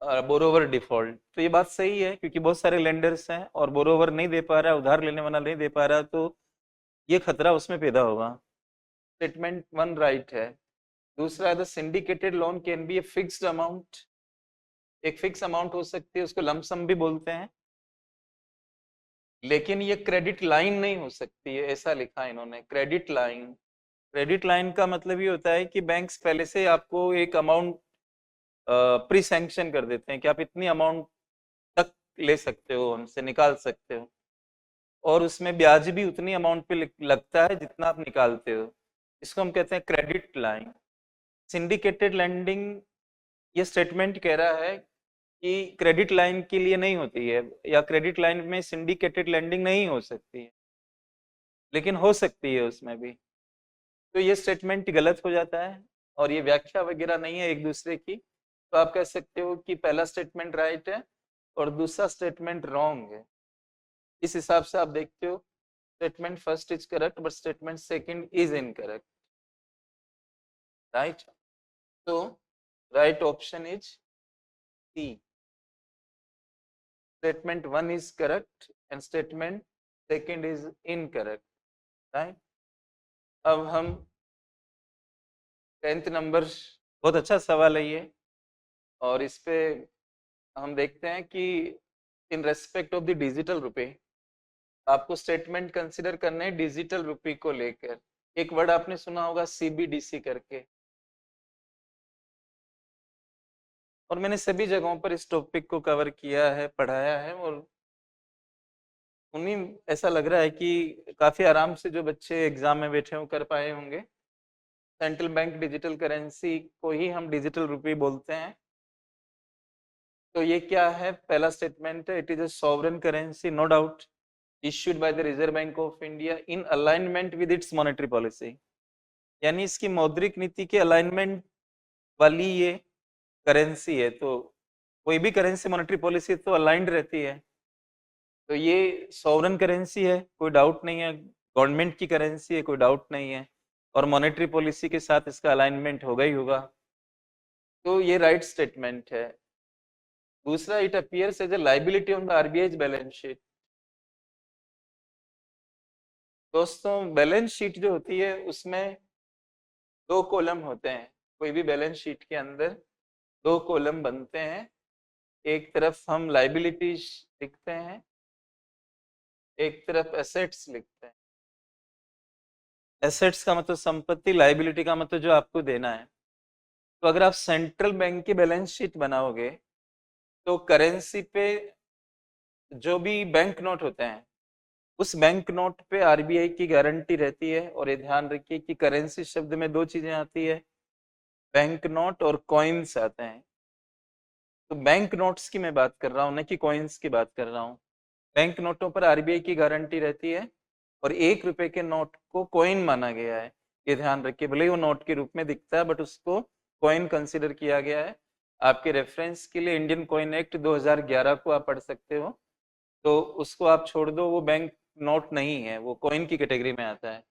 बोरोवर डिफॉल्ट। तो ये बात सही है क्योंकि बहुत सारे लेंडर्स हैं और बोरोवर नहीं दे पा रहा है, उधार लेने वाला नहीं दे पा रहा, तो ये खतरा उसमें पैदा होगा। स्टेटमेंट 1 राइट है। दूसरा है the syndicated loan can be a fixed amount, एक फिक्स अमाउंट हो सकती है, उसको लमसम भी बोलते हैं, लेकिन ये क्रेडिट लाइन नहीं हो सकती है, ऐसा लिखा इन्होंने क्रेडिट लाइन। क्रेडिट लाइन का मतलब ये होता है कि बैंक्स पहले से आपको एक अमाउंट प्री सैंक्शन कर देते हैं कि आप इतनी अमाउंट तक ले सकते हो, हमसे निकाल सकते हो, और उसमें ब्याज भी उतनी अमाउंट पे लगता है जितना आप निकालते हो। इसको हम कहते हैं क्रेडिट लाइन। सिंडिकेटेड लेंडिंग ये स्टेटमेंट कह रहा है कि क्रेडिट लाइन के लिए नहीं होती है, या क्रेडिट लाइन में सिंडिकेटेड लेंडिंग नहीं हो सकती है, लेकिन हो सकती है उसमें भी। तो ये स्टेटमेंट गलत हो जाता है और ये व्याख्या वगैरह नहीं है एक दूसरे की, तो आप कह सकते हो कि पहला स्टेटमेंट राइट है और दूसरा स्टेटमेंट रॉन्ग है। इस हिसाब से आप देखते हो statement first is correct but statement second is incorrect, right. तो right option is C, statement 1 is correct and statement second is incorrect, right। अब हम 10th नंबर, बहुत अच्छा सवाल है ये, और इस पे हम देखते हैं कि in respect of the digital रुपए आपको स्टेटमेंट कंसिडर करने हैं डिजिटल रुपए को लेकर। एक वर्ड आपने सुना होगा सीबीडीसी करके, और मैंने सभी जगहों पर इस टॉपिक को कवर किया है, पढ़ाया है, और उन्हीं ऐसा लग रहा है कि काफी आराम से जो बच्चे एग्जाम में बैठे हो कर पाए होंगे। सेंट्रल बैंक डिजिटल करेंसी को ही हम डिजिटल रुपए बोलते हैं। तो ये क्या है, पहला स्टेटमेंट है, it is a sovereign currency no doubt issued by the Reserve Bank of India in alignment with its monetary policy, यानी इसकी मौद्रिक नीति के अलाइनमेंट वाली ये करेंसी है। तो कोई भी करेंसी मॉनेटरी पॉलिसी तो अलाइंड रहती है, तो ये सॉवरेन करेंसी है, कोई डाउट नहीं है, गवर्नमेंट की करेंसी है, कोई डाउट नहीं है, और मॉनेटरी पॉलिसी के साथ इसका अलाइनमेंट होगा ही होगा, तो ये राइट स्टेटमेंट है। दूसरा, it appears as a liability on the RBI balance sheet. दोस्तों बैलेंस शीट जो होती है उसमें दो कॉलम होते हैं, कोई भी बैलेंस शीट के अंदर दो कॉलम बनते हैं, एक तरफ हम लायबिलिटीज लिखते हैं, एक तरफ एसेट्स लिखते हैं। एसेट्स का मतलब संपत्ति, लायबिलिटी का मतलब जो आपको देना है। तो अगर आप सेंट्रल बैंक की बैलेंस शीट बनाओगे तो करेंसी पे जो भी बैंक नोट होते हैं उस बैंक नोट पे आरबीआई की गारंटी रहती है। और ये ध्यान रखिए कि करेंसी शब्द में दो चीजें आती है, बैंक नोट और कॉइन्स आते हैं। तो बैंक नोट्स की मैं बात कर रहा हूँ, न कि कॉइन्स की बात कर रहा हूँ। बैंक नोटों पर आरबीआई की गारंटी रहती है और 1 रुपए के नोट को कॉइन माना गया है, ये ध्यान रखिए। भले ही वो नोट के रूप में दिखता है बट उसको कॉइन कंसिडर किया गया है। आपके रेफरेंस के लिए इंडियन कॉइन एक्ट 2011 को आप पढ़ सकते हो, तो उसको आप छोड़ दो, वो बैंक नोट नहीं है, वो कॉइन की कैटेगरी में आता है।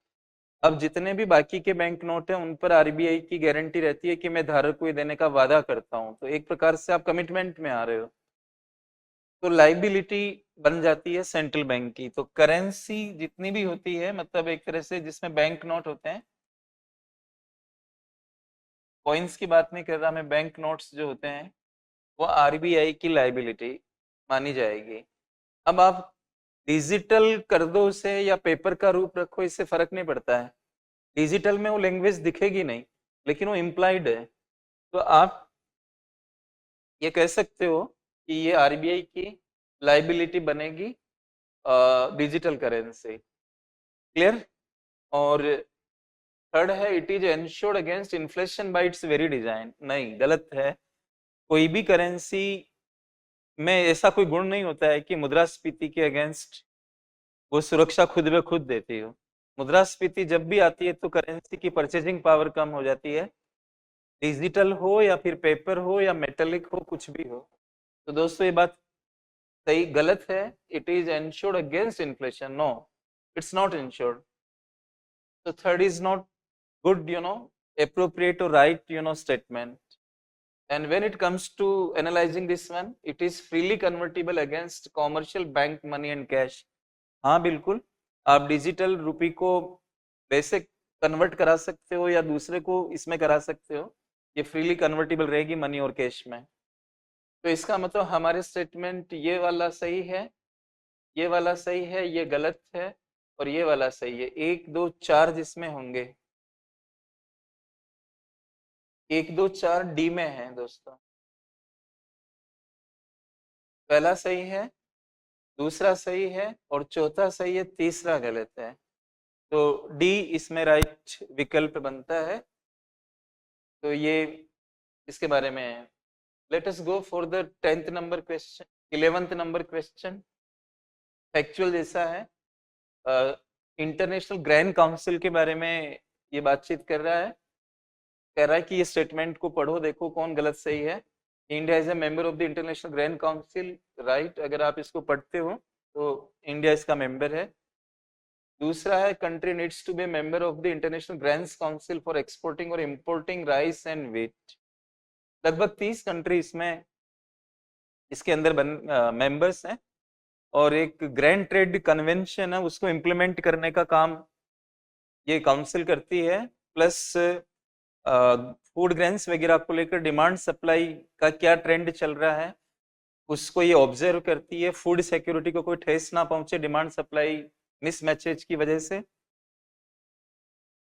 अब जितने भी बाकी के बैंक नोट हैं उन पर आरबीआई की गारंटी रहती है कि मैं धारक को ये देने का वादा करता हूं, तो एक प्रकार से आप कमिटमेंट में आ रहे हो, तो लाइबिलिटी बन जाती है सेंट्रल बैंक की। तो करेंसी जितनी भी होती है, मतलब एक तरह से जिसमें बैंक नोट होते हैं, कॉइन्स की बात नहीं कर रहा मैं, बैंक नोट्स जो होते हैं वो आरबीआई की लाइबिलिटी मानी जाएगी। अब आप डिजिटल कर दो उसे या पेपर का रूप रखो, इससे फर्क नहीं पड़ता है। डिजिटल में वो लैंग्वेज दिखेगी नहीं, लेकिन वो इम्प्लाइड है। तो आप ये कह सकते हो कि ये आरबीआई की लाइबिलिटी बनेगी डिजिटल करेंसी। क्लियर? और थर्ड है it is ensured against inflation bye it's very design. नहीं, गलत है। कोई भी करेंसी में ऐसा कोई गुण नहीं होता है कि मुद्रास्फीति के अगेंस्ट वो सुरक्षा खुद ब खुद देती हो। मुद्रास्फीति जब भी आती है तो करेंसी की परचेजिंग पावर कम हो जाती है, डिजिटल हो या फिर पेपर हो या मेटेलिक हो, कुछ भी हो। तो दोस्तों ये बात सही गलत है। It is insured against inflation, no it's not insured. तो third is not good, appropriate or right, statement. And when it comes to analyzing this one, it is freely convertible against commercial bank money and cash. हाँ बिल्कुल, आप digital rupee को वैसे convert करा सकते हो या दूसरे को इसमें करा सकते हो, ये फ्रीली कन्वर्टेबल रहेगी मनी और कैश में। तो इसका मतलब हमारे स्टेटमेंट ये वाला सही है, ये वाला सही है, ये गलत है और ये वाला सही है। 1 2 4 जिसमें होंगे, 1 2 4 डी में है दोस्तों। पहला सही है, दूसरा सही है और चौथा सही है, तीसरा गलत है। तो डी इसमें राइट विकल्प बनता है। तो ये इसके बारे में है। Let us go for the 10th number question, 11th number question. Factual जैसा है, इंटरनेशनल ग्रैंड काउंसिल के बारे में ये बातचीत कर रहा है। कह रहा है कि ये स्टेटमेंट को पढ़ो, देखो कौन गलत सही है। India is a member of the international grand council, right. अगर आप इसको पढ़ते हो तो इंडिया इसका मेंबर है। दूसरा है country needs to be member of the international grands council for exporting और इंपोर्टिंग राइस एंड व्हीट। लगभग 30 कंट्री इसमें इसके अंदर मेंबर्स हैं और एक ग्रैंड ट्रेड कन्वेंशन है, उसको इम्प्लीमेंट करने का काम ये काउंसिल करती है। प्लस फूड ग्रेन्स वगैरह को लेकर डिमांड सप्लाई का क्या ट्रेंड चल रहा है उसको ये ऑब्जर्व करती है। फूड सिक्योरिटी को कोई ठेस ना पहुंचे डिमांड सप्लाई मिसमैचेज की वजह से,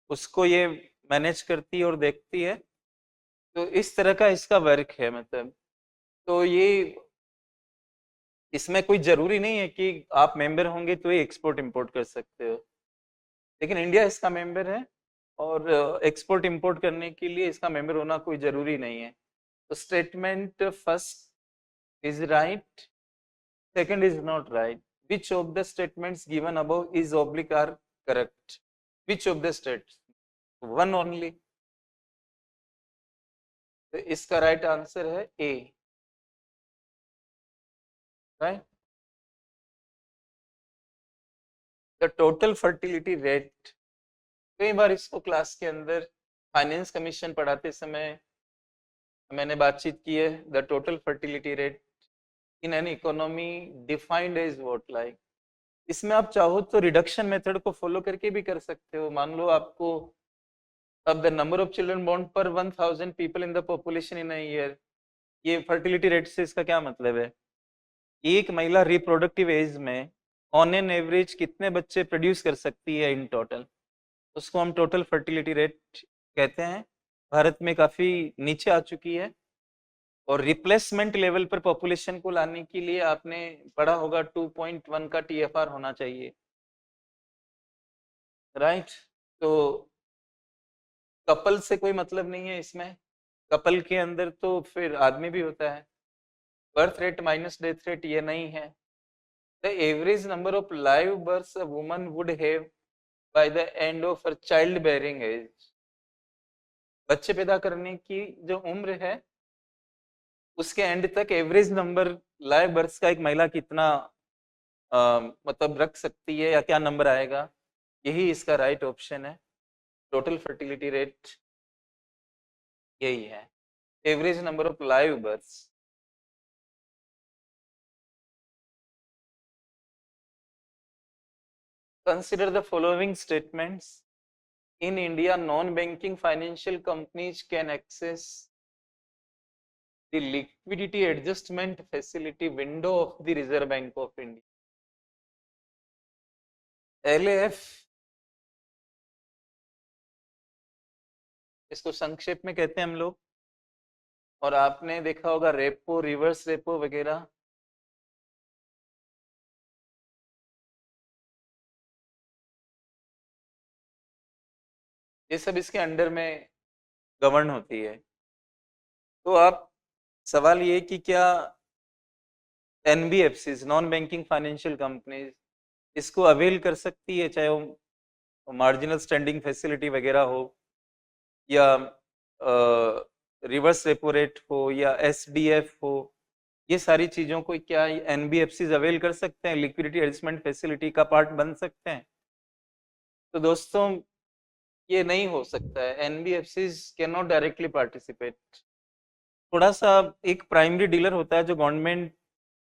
उसको ये मैनेज करती है और देखती है। तो इस तरह का इसका वर्क है। मतलब तो ये इसमें कोई जरूरी नहीं है कि आप मेंबर होंगे तो ही एक्सपोर्ट इंपोर्ट कर सकते हो, लेकिन इंडिया इसका मेंबर है और एक्सपोर्ट इंपोर्ट करने के लिए इसका मेंबर होना कोई जरूरी नहीं है। तो statement first is right, second is not right. Which of the statements given above is oblique are correct? Which of the states? One only. तो इसका राइट आंसर है A, right. The total fertility rate, कई बार इसको class के अंदर finance commission पढ़ाते समय मैंने बातचीत की है। The total fertility rate in an economy defined as what, like. इसमें आप चाहो तो रिडक्शन मेथड को फॉलो करके भी कर सकते हो। मान लो आपको अब the number of children born per 1000 people in the population in a year, ये फर्टिलिटी रेट से इसका क्या मतलब है? एक महिला रिप्रोडक्टिव एज में ऑन एन एवरेज कितने बच्चे प्रोड्यूस कर सकती है इन टोटल, उसको हम टोटल फर्टिलिटी रेट कहते हैं। भारत में काफी नीचे आ चुकी है और रिप्लेसमेंट लेवल पर पॉपुलेशन को लाने के लिए आपने पढ़ा होगा 2.1 का टीएफआर होना चाहिए, राइट। तो कपल से कोई मतलब नहीं है इसमें, कपल के अंदर तो फिर आदमी भी होता है। Birth rate minus death rate ये नहीं है। The average number of live births a woman would have by the end of her child bearing age, बच्चे पैदा करने की जो उम्र है उसके एंड तक एवरेज नंबर लाइव बर्थ्स का एक महिला कितना मतलब रख सकती है या क्या नंबर आएगा, यही इसका राइट ऑप्शन है। टोटल फर्टिलिटी रेट यही है, average number of live births. Consider the following statements, in India, non-banking financial companies can access the liquidity adjustment facility window of the Reserve Bank of India. LAF, इसको संक्षेप में कहते हैं हम लोग, और आपने देखा होगा रेपो, रिवर्स रेपो वगैरह। ये सब इसके अंडर में गवर्न होती है। तो आप सवाल ये कि क्या NBFCs, non banking financial companies, इसको अवेल कर सकती है, चाहे वो मार्जिनल स्टैंडिंग फैसिलिटी वगैरह हो, या रिवर्स रेपो रेट हो, या SDF हो, ये सारी चीजों को क्या NBFCs अवेल कर सकते हैं, लिक्विडिटी एडजस्टमेंट फैसिलिटी का पार्ट बन सकते हैं? तो दोस्तों ये नहीं हो सकता है। NBFCs can not directly participate. थोड़ा सा एक प्राइमरी डीलर होता है जो गवर्नमेंट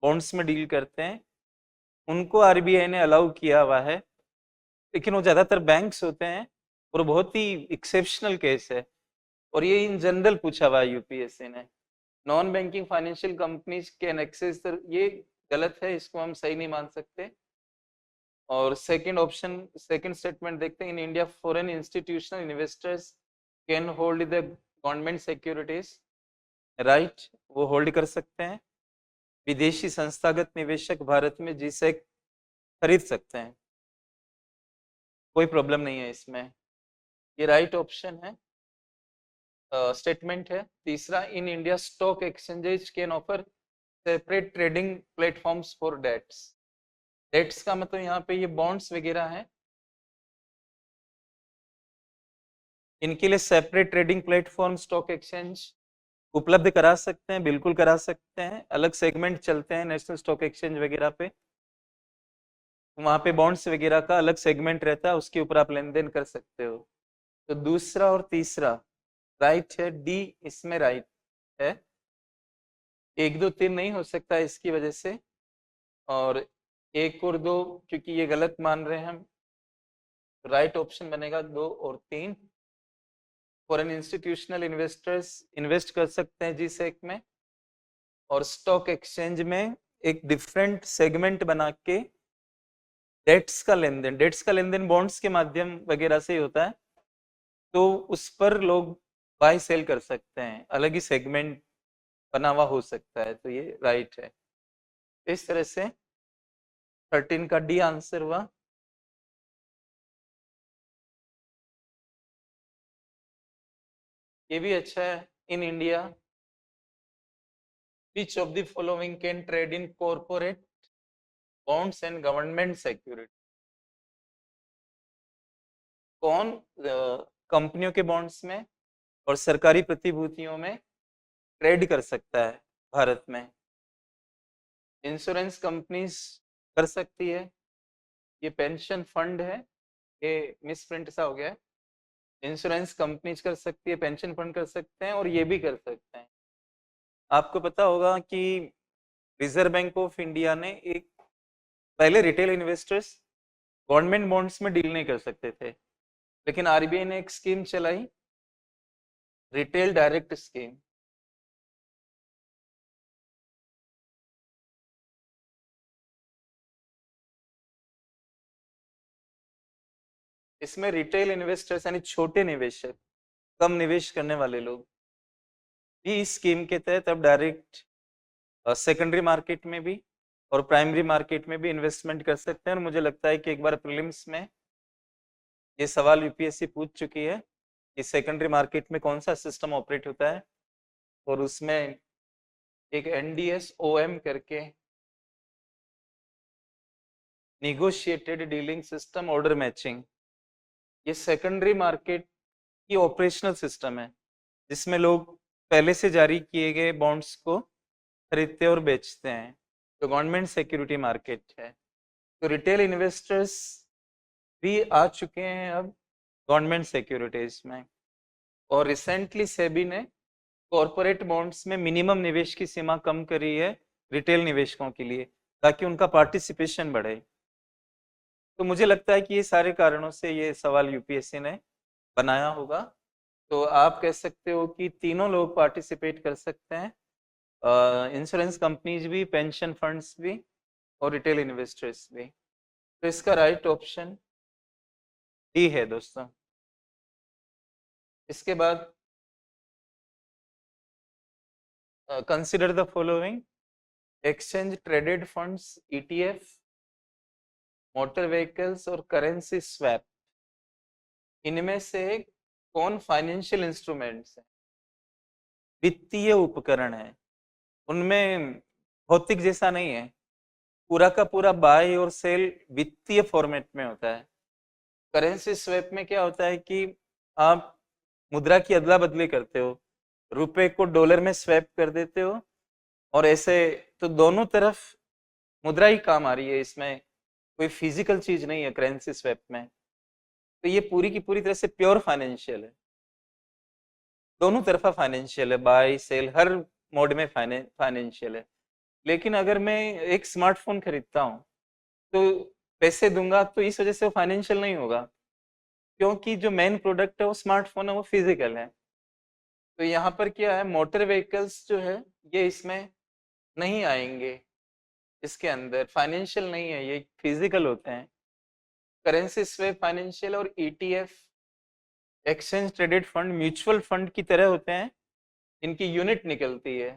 बॉन्ड्स में डील करते हैं, उनको RBI ने अलाउ किया हुआ है, लेकिन वो ज्यादातर बैंक्स होते हैं और बहुत ही एक्सेप्शनल केस है, और ये इन जनरल पूछा हुआ है UPSC ने। Non banking financial companies can access, ये गलत है, इसको हम सही नहीं मान सकते। और सेकंड ऑप्शन, सेकंड स्टेटमेंट देखते हैं, in India foreign institutional investors can hold the government securities, right, वो होल्ड कर सकते हैं। विदेशी संस्थागत निवेशक भारत में GSEC खरीद सकते हैं, कोई प्रॉब्लम नहीं है इसमें, ये राइट ऑप्शन है, स्टेटमेंट है। तीसरा, in India stock exchanges can offer separate trading platforms for debts. Debts का मतलब यहाँ पे ये बॉन्ड्स वगैरह हैं, इनके लिए separate trading platform stock exchange उपलब्ध करा सकते हैं, बिल्कुल करा सकते हैं। अलग सेगमेंट चलते हैं नेशनल स्टॉक एक्सचेंज वगैरह पे, वहां पे बॉन्ड्स वगैरह का अलग सेगमेंट रहता है, उसके ऊपर आप लेन देन कर सकते हो। तो दूसरा और तीसरा राइट है, डी इसमें राइट है। 1 2 3 नहीं हो सकता इसकी वजह से, और 1 और 2 क्योंकि ये गलत मान रहे हैं हम, राइट ऑप्शन बनेगा 2 और 3। फॉरेन इंस्टीट्यूशनल इन्वेस्टर्स इन्वेस्ट कर सकते हैं GSEC में, और स्टॉक एक्सचेंज में एक डिफरेंट सेगमेंट बना के डेट्स का लेन देन बॉन्ड्स के माध्यम वगैरह से ही होता है, तो उस पर लोग बाय सेल कर सकते हैं, अलग ही सेगमेंट बना हुआ हो सकता है, तो ये राइट है। इस तरह से 13 का डी आंसर हुआ। ये भी अच्छा है, in India which of the following can trade in corporate bonds and government security? कौन कंपनियों के बॉन्ड्स में और सरकारी प्रतिभूतियों में ट्रेड कर सकता है भारत में? इंश्योरेंस कंपनीज कर सकती है, ये पेंशन फंड है, ये मिसप्रिंट सा हो गया है। इंश्योरेंस कंपनीज कर सकती है, पेंशन फंड कर सकते हैं, और ये भी कर सकते हैं। आपको पता होगा कि रिजर्व बैंक ऑफ इंडिया ने एक, पहले रिटेल इन्वेस्टर्स गवर्नमेंट बॉन्ड्स में डील नहीं कर सकते थे, लेकिन RBI ने एक स्कीम चलाई, रिटेल डायरेक्ट स्कीम। इसमें रिटेल इन्वेस्टर्स यानी छोटे निवेशक, कम निवेश करने वाले लोग भी इस स्कीम के तहत अब डायरेक्ट सेकेंडरी मार्केट में भी और प्राइमरी मार्केट में भी इन्वेस्टमेंट कर सकते हैं। और मुझे लगता है कि एक बार प्रीलिम्स में ये सवाल UPSC पूछ चुकी है कि सेकेंडरी मार्केट में कौन सा सिस्टम ऑपरेट होता है, और उसमें एक NDS OM करके negotiated dealing system order matching, ये सेकेंडरी मार्केट की ऑपरेशनल सिस्टम है, जिसमें लोग पहले से जारी किए गए बॉन्ड्स को खरीदते और बेचते हैं, तो गवर्नमेंट सिक्योरिटी मार्केट है। तो रिटेल इन्वेस्टर्स भी आ चुके हैं अब गवर्नमेंट सिक्योरिटीज में, और रिसेंटली सेबी ने कॉरपोरेट बॉन्ड्स में मिनिमम निवेश की सीमा कम करी है रिटेल निवेशकों के लिए, ताकि उनका पार्टिसिपेशन बढ़े। तो मुझे लगता है कि ये सारे कारणों से ये सवाल UPSC ने बनाया होगा, तो आप कह सकते हो कि तीनों लोग पार्टिसिपेट कर सकते हैं, इंश्योरेंस कंपनीज भी, पेंशन फंड्स भी और रिटेल इन्वेस्टर्स भी। तो इसका राइट ऑप्शन डी है दोस्तों। इसके बाद consider the following: exchange traded funds, ETF, motor vehicles और करेंसी स्वैप, इनमें से कौन फाइनेंशियल इंस्ट्रूमेंट्स है, वित्तीय उपकरण है, उनमें भौतिक जैसा नहीं है, पूरा का पूरा बाय और सेल वित्तीय फॉर्मेट में होता है। करेंसी स्वैप में क्या होता है कि आप मुद्रा की अदला बदली करते हो, रुपए को डॉलर में स्वैप कर देते हो, और ऐसे तो दोनों तरफ मुद्रा ही काम आ रही है, इसमें कोई फिजिकल चीज नहीं है करेंसी स्वैप में। तो ये पूरी की पूरी तरह से प्योर फाइनेंशियल है, दोनों तरफा फाइनेंशियल है, बाय सेल हर मोड में फाइनेंशियल है। लेकिन अगर मैं एक स्मार्टफोन खरीदता हूँ तो पैसे दूंगा तो इस वजह से वो फाइनेंशियल नहीं होगा, क्योंकि जो मेन प्रोडक्ट है वो स्मार्टफोन है, वो फिजिकल है। तो यहाँ पर क्या है, मोटर व्हीकल्स जो है ये इसमें नहीं आएंगे, इसके अंदर फाइनेंशियल नहीं है, ये फिजिकल होते हैं। करेंसी स्वैप फाइनेंशियल, और ETF exchange traded fund mutual fund की तरह होते हैं, इनकी यूनिट निकलती है,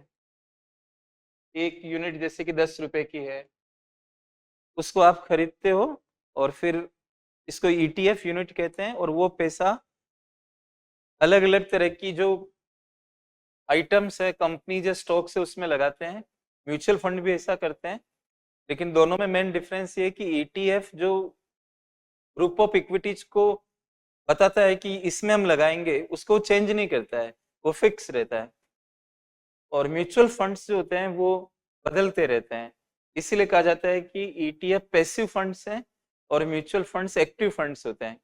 एक यूनिट जैसे कि 10 रुपए की है, उसको आप खरीदते हो और फिर इसको ईटीएफ यूनिट कहते हैं, और वो पैसा अलग अलग तरह की जो आइटम्स है, कंपनी जो स्टॉक्स है उसमें लगाते हैं। म्यूचुअल फंड भी ऐसा करते हैं, लेकिन दोनों में मेन डिफरेंस ये है कि ईटीएफ जो ग्रुप ऑफ इक्विटीज को बताता है कि इसमें हम लगाएंगे, उसको चेंज नहीं करता है, वो फिक्स रहता है। और म्यूचुअल फंड्स जो होते हैं वो बदलते रहते हैं, इसीलिए कहा जाता है कि ईटीएफ पैसिव फंड्स हैं और म्यूचुअल फंड्स एक्टिव फंड्स होते हैं।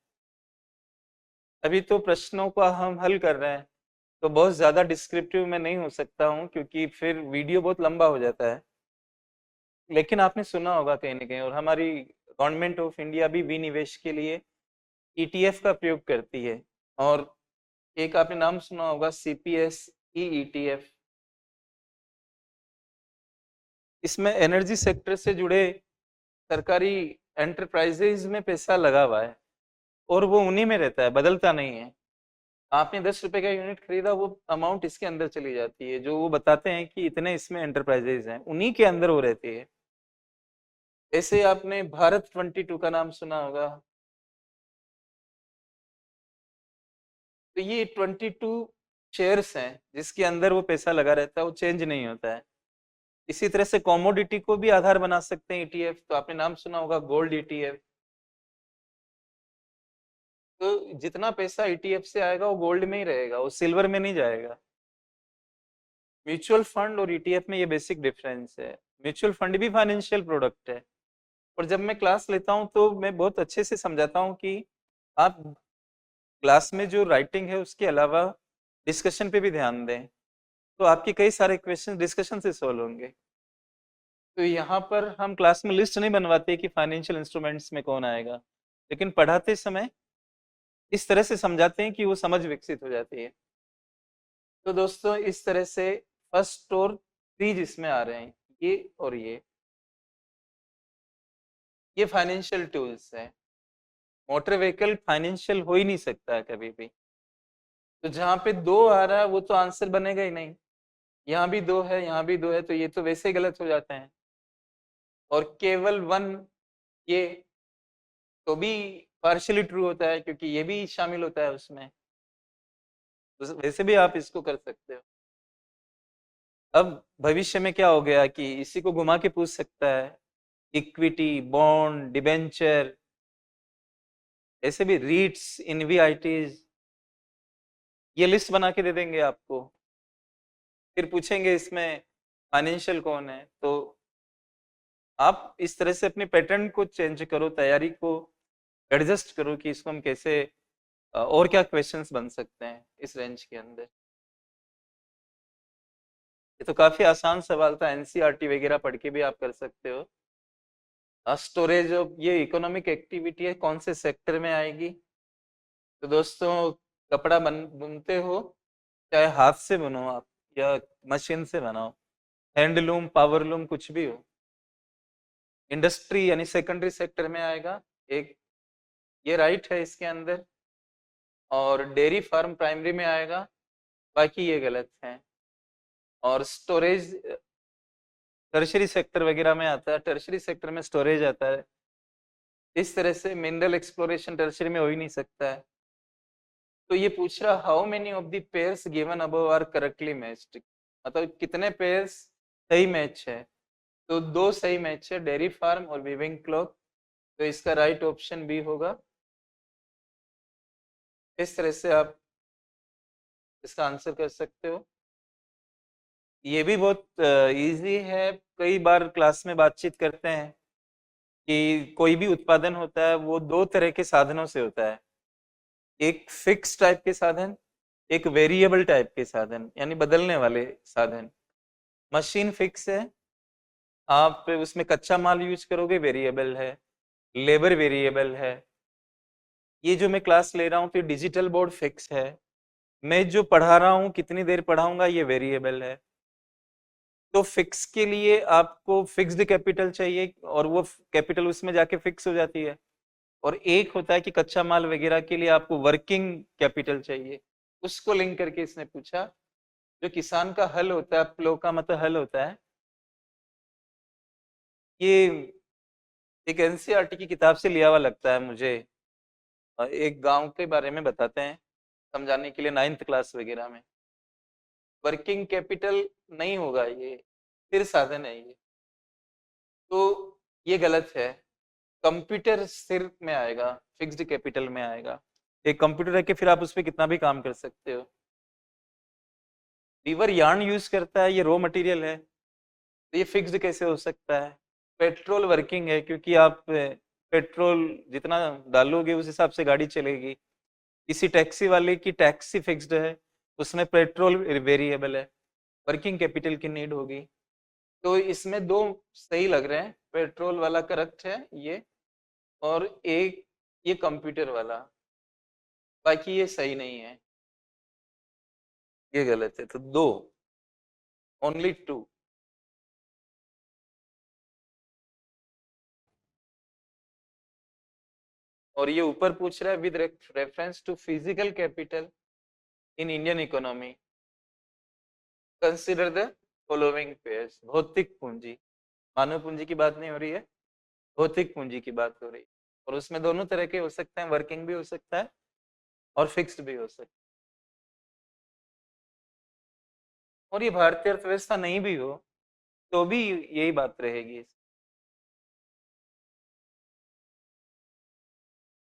अभी तो प्रश्नों का हम हल कर रहे हैं, तो बहुत ज्यादा डिस्क्रिप्टिव में नहीं हो सकता हूँ, क्योंकि फिर वीडियो बहुत लंबा हो जाता है। लेकिन आपने सुना होगा कहीं ना कहीं, और हमारी गवर्नमेंट ऑफ इंडिया भी विनिवेश के लिए ईटीएफ का प्रयोग करती है। और एक आपने नाम सुना होगा सीपीएस ईटीएफ, इसमें एनर्जी सेक्टर से जुड़े सरकारी एंटरप्राइजेज में पैसा लगा हुआ है, और वो उन्हीं में रहता है, बदलता नहीं है। आपने 10 रुपए का यूनिट खरीदा, वो अमाउंट इसके अंदर चली जाती है, जो वो बताते हैं कि इतने इसमें एंटरप्राइजेज हैं, उन्हीं के अंदर वो रहती है। ऐसे आपने भारत 22 का नाम सुना होगा, तो ये 22 शेयर्स हैं जिसके अंदर वो पैसा लगा रहता है, वो चेंज नहीं होता है। इसी तरह से कॉमोडिटी को भी आधार बना सकते हैं ईटीएफ, तो आपने नाम सुना होगा गोल्ड ईटीएफ। तो जितना पैसा ईटीएफ से आएगा वो गोल्ड में ही रहेगा, वो सिल्वर में नहीं जाएगा। म्यूचुअल फंड और ईटीएफ में ये बेसिक डिफरेंस है। म्यूचुअल फंड भी फाइनेंशियल प्रोडक्ट है, और जब मैं क्लास लेता हूँ तो मैं बहुत अच्छे से समझाता हूँ कि आप क्लास में जो राइटिंग है उसके अलावा डिस्कशन पे भी ध्यान दें, तो आपके कई सारे क्वेश्चन डिस्कशन से सॉल्व होंगे। तो यहाँ पर हम क्लास में लिस्ट नहीं बनवाते कि फाइनेंशियल इंस्ट्रूमेंट्स में कौन आएगा, लेकिन पढ़ाते समय इस तरह से समझाते हैं कि वो समझ विकसित हो जाती है। तो दोस्तों इस तरह से फर्स्ट और थ्री जिसमें आ रहे हैं, ये और ये फाइनेंशियल टूल्स है। मोटर व्हीकल फाइनेंशियल हो ही नहीं सकता कभी भी, तो जहाँ पे दो आ रहा है वो तो आंसर बनेगा ही नहीं। यहाँ भी दो है, यहाँ भी दो है, तो ये तो वैसे ही गलत हो जाते हैं। और केवल वन, ये तो भी पार्शियली ट्रू होता है, क्योंकि ये भी शामिल होता है उसमें, तो वैसे भी आप इसको कर सकते हो। अब भविष्य में क्या हो गया कि इसी को घुमा के पूछ सकता है, इक्विटी, बॉन्ड, डिबेंचर, ऐसे भी रीट्स, इनवीआईटीज, ये लिस्ट बना के दे देंगे आपको। फिर पूछेंगे इसमें फाइनेंशियल कौन है, तो आप इस तरह से अपने पैटर्न को चेंज करो, तैयारी को एडजस्ट करो कि इसको हम कैसे और क्या क्वेश्चंस बन सकते हैं इस रेंज के अंदर। ये तो काफी आसान सवाल था, एनसीईआरटी वगैरह पढ़ के भी आप कर सकते हो। स्टोरेज ऑफ ये इकोनॉमिक एक्टिविटी है, कौन से सेक्टर में आएगी? तो दोस्तों कपड़ा बुनते हो, चाहे हाथ से बुनो आप या मशीन से बनाओ, हैंडलूम, पावरलूम, कुछ भी हो। इंडस्ट्री यानी सेकेंडरी सेक्टर में आएगा एक, ये राइट है इसके अंदर। और डेयरी फार्म प्राइमरी में आएगा, बाकी ये गलत है। और स्टोरेज टर्शरी सेक्टर वगैरह में आता है, टर्शरी सेक्टर में स्टोरेज आता है। इस तरह से मिनरल एक्सप्लोरेशन टर्शरी में हो ही नहीं सकता है। तो ये पूछ रहा how many of the pairs given above are correctly matched, मतलब कितने पेयर्स सही मैच है। तो 2 सही मैच है, डेयरी फार्म और वीविंग क्लॉथ। तो इसका राइट ऑप्शन बी होगा। इस तरह से आप इसका आंसर कर सकते हो। ये भी बहुत इजी है। कई बार क्लास में बातचीत करते हैं कि कोई भी उत्पादन होता है वो 2 तरह के साधनों से होता है, एक फिक्स टाइप के साधन, एक वेरिएबल टाइप के साधन, यानी बदलने वाले साधन। मशीन फिक्स है, आप उसमें कच्चा माल यूज करोगे, वेरिएबल है, लेबर वेरिएबल है। ये जो मैं क्लास ले रहा हूँ तो डिजिटल बोर्ड फिक्स है, मैं जो पढ़ा रहा हूँ कितनी देर पढ़ाऊंगा ये वेरिएबल है। तो फिक्स के लिए आपको फिक्स्ड कैपिटल चाहिए और वो कैपिटल उसमें जाके फिक्स हो जाती है। और एक होता है कि कच्चा माल वगैरह के लिए आपको वर्किंग कैपिटल चाहिए, उसको लिंक करके इसने पूछा। जो किसान का हल होता है, प्लो का मतलब हल होता है, ये एक एनसीईआरटी की किताब से लिया हुआ लगता है मुझे। एक गांव के बारे में बताते हैं समझाने के लिए, 9th क्लास वगैरह में। वर्किंग कैपिटल नहीं होगा, ये स्थिर साधन है ये। तो ये गलत है। कंप्यूटर स्थिर में आएगा, फिक्स्ड कैपिटल में आएगा। एक कंप्यूटर है कि फिर आप उस पर कितना भी काम कर सकते हो। वीवर यार्न यूज करता है, ये रॉ मटेरियल है, तो ये फिक्स्ड कैसे हो सकता है। पेट्रोल वर्किंग है, क्योंकि आप पेट्रोल जितना डालोगे उस हिसाब से गाड़ी चलेगी। किसी टैक्सी वाले की टैक्सी फिक्स्ड है, उसमें पेट्रोल वेरिएबल है, वर्किंग कैपिटल की नीड होगी। तो इसमें 2 सही लग रहे हैं, पेट्रोल वाला करेक्ट है ये, और एक ये कंप्यूटर वाला, बाकी ये सही नहीं है, ये गलत है। तो 2, ओनली 2। और ये ऊपर पूछ रहा है with reference to physical capital in Indian economy consider the following pairs. भौतिक पूंजी, मानव पूंजी की बात नहीं हो रही है, भौतिक पूंजी की बात हो रही है। और उसमें दोनों तरह के हो सकते हैं, वर्किंग भी हो सकता है और फिक्स्ड भी हो सकता है। और ये भारतीय अर्थव्यवस्था नहीं भी हो तो भी यही बात रहेगी।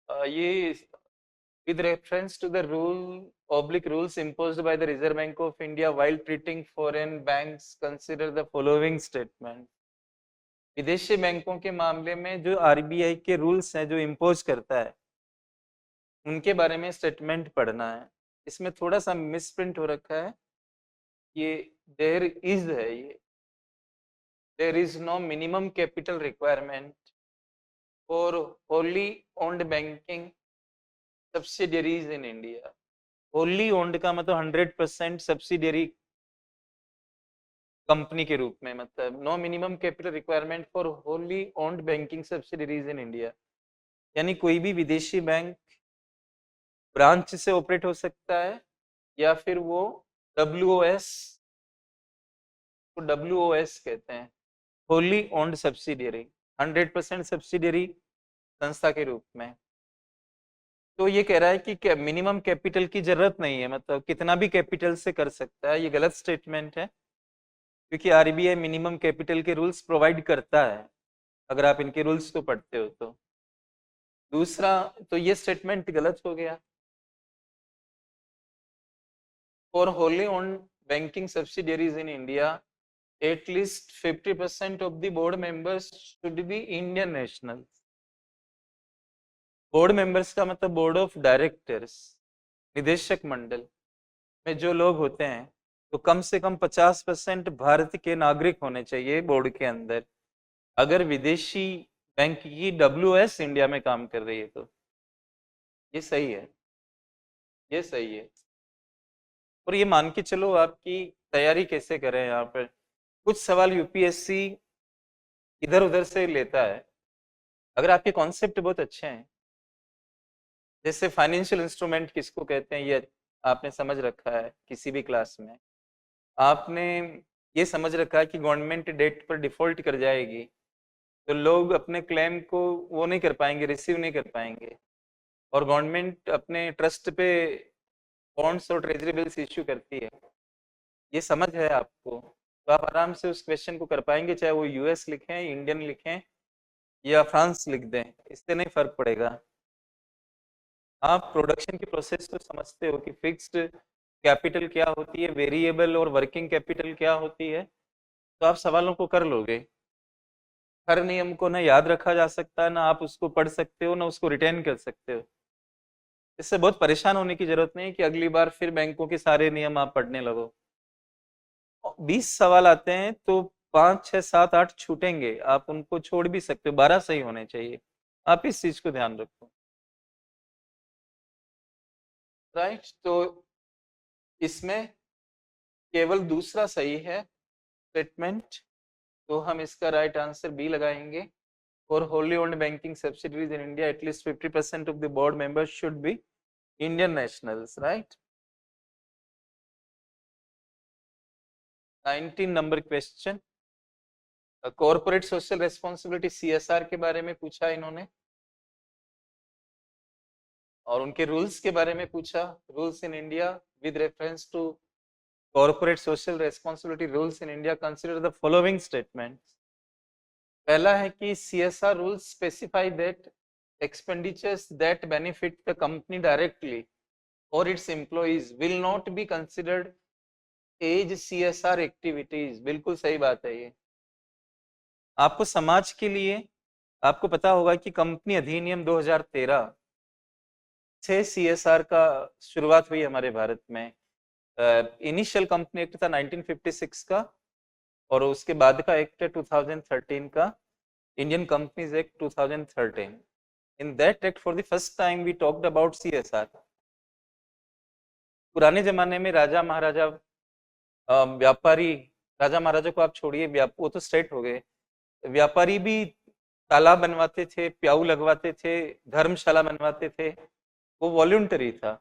ये with reference to the rules imposed by the Reserve Bank of India while treating foreign banks, consider the following statement। विदेशी बैंकों के मामले में जो आरबीआई के रूल्स हैं जो इम्पोज करता है, उनके बारे में स्टेटमेंट पढ़ना है। इसमें थोड़ा सा मिसप्रिंट हो रखा है, ये देयर इज है, ये there is no minimum capital requirement for wholly owned banking subsidiaries in India. Wholly owned का मतलब 100% सब्सिडियरी कंपनी के रूप में, मतलब no minimum capital requirement for wholly owned banking subsidiaries in India, यानी कोई भी विदेशी बैंक ब्रांच से ऑपरेट हो सकता है या फिर वो डब्ल्यूओएस, तो डब्ल्यूओएस कहते हैं, होली ओन्ड सब्सिडियरी, 100% सब्सिडियरी संस्था के रूप में। तो ये कह रहा है कि मिनिमम कैपिटल की जरूरत नहीं है, मतलब कितना भी कैपिटल से कर सकता है, ये गलत स्टेटमेंट है, क्योंकि आरबीआई मिनिमम कैपिटल के रूल्स प्रोवाइड करता है, अगर आप इनके रूल्स को पढ़ते हो तो। दूसरा, तो ये स्टेटमेंट गलत हो गया। For Holi own banking subsidiaries in India at least 50% of the board members should be Indian national. Board members का मतलब बोर्ड ऑफ डायरेक्टर्स, निदेशक मंडल में जो लोग होते हैं, तो कम से कम 50% भारत के नागरिक होने चाहिए बोर्ड के अंदर, अगर विदेशी बैंक की डब्ल्यूएस इंडिया में काम कर रही है तो। ये सही है। ये सही है। और ये मान के चलो आपकी तैयारी कैसे करें, यहाँ पर कुछ सवाल यूपीएससी इधर उधर से लेता है। अगर आपके कॉन्सेप्ट बहुत अच्छे हैं, जैसे फाइनेंशियल इंस्ट्रूमेंट किसको कहते हैं ये आपने समझ रखा है किसी भी क्लास में, आपने ये समझ रखा है कि गवर्नमेंट डेट पर डिफॉल्ट कर जाएगी तो लोग अपने क्लेम को वो नहीं कर पाएंगे, रिसीव नहीं कर पाएंगे, और गवर्नमेंट अपने ट्रस्ट पे बॉन्ड्स और ट्रेजरी बिल्स इश्यू करती है, ये समझ है आपको, तो आप आराम से उस क्वेश्चन को कर पाएंगे, चाहे वो यूएस लिखें, इंडियन लिखें या फ्रांस लिख दें, इससे नहीं फर्क पड़ेगा। आप प्रोडक्शन की प्रोसेस को समझते हो कि फिक्स्ड कैपिटल क्या होती है, वेरिएबल और वर्किंग कैपिटल क्या होती है, तो आप सवालों को कर लोगे। हर नियम को ना याद रखा जा सकता है, ना आप उसको पढ़ सकते हो, ना उसको रिटेन कर सकते हो। इससे बहुत परेशान होने की जरूरत नहीं कि अगली बार फिर बैंकों के सारे नियम आप पढ़ने लगो। 20 सवाल आते हैं तो 5, 6, 7, 8 छूटेंगे, आप उनको छोड़ भी सकते हो, 12 सही होने चाहिए। आप इस चीज को ध्यान रखो, राइट। तो इसमें केवल दूसरा सही है स्टेटमेंट, तो हम इसका राइट आंसर बी लगाएंगे। और Holi owned banking subsidiaries in India at least 50% of the board members should be Indian nationals, right. 19 number question, corporate social responsibility CSR के बारे में पूछा इन्होंने, और उनके रूल्स के बारे में पूछा। Rules in India with reference to corporate social responsibility rules in India consider the following statements. पहला है कि CSR rules specify that expenditures that benefit the company directly or its employees will not be considered as CSR activities। बिल्कुल सही बात है ये। आपको समाज के लिए, आपको पता होगा कि कंपनी अधिनियम 2013 से सीएसआर का शुरुआत हुई हमारे भारत में। इनिशियल कंपनी एक्ट था 1956 का, और उसके बाद का एक्ट है 2013 का, Indian companies act 2013। In that act for the first time we talked about CSR। पुराने जमाने में राजा महाराजा, व्यापारी, राजा महाराजा को आप छोड़िए, वो तो स्टेट हो गए, व्यापारी भी तालाब बनवाते थे, प्याऊ लगवाते थे, धर्मशाला बनवाते थे, वो वॉल्यूंटरी था।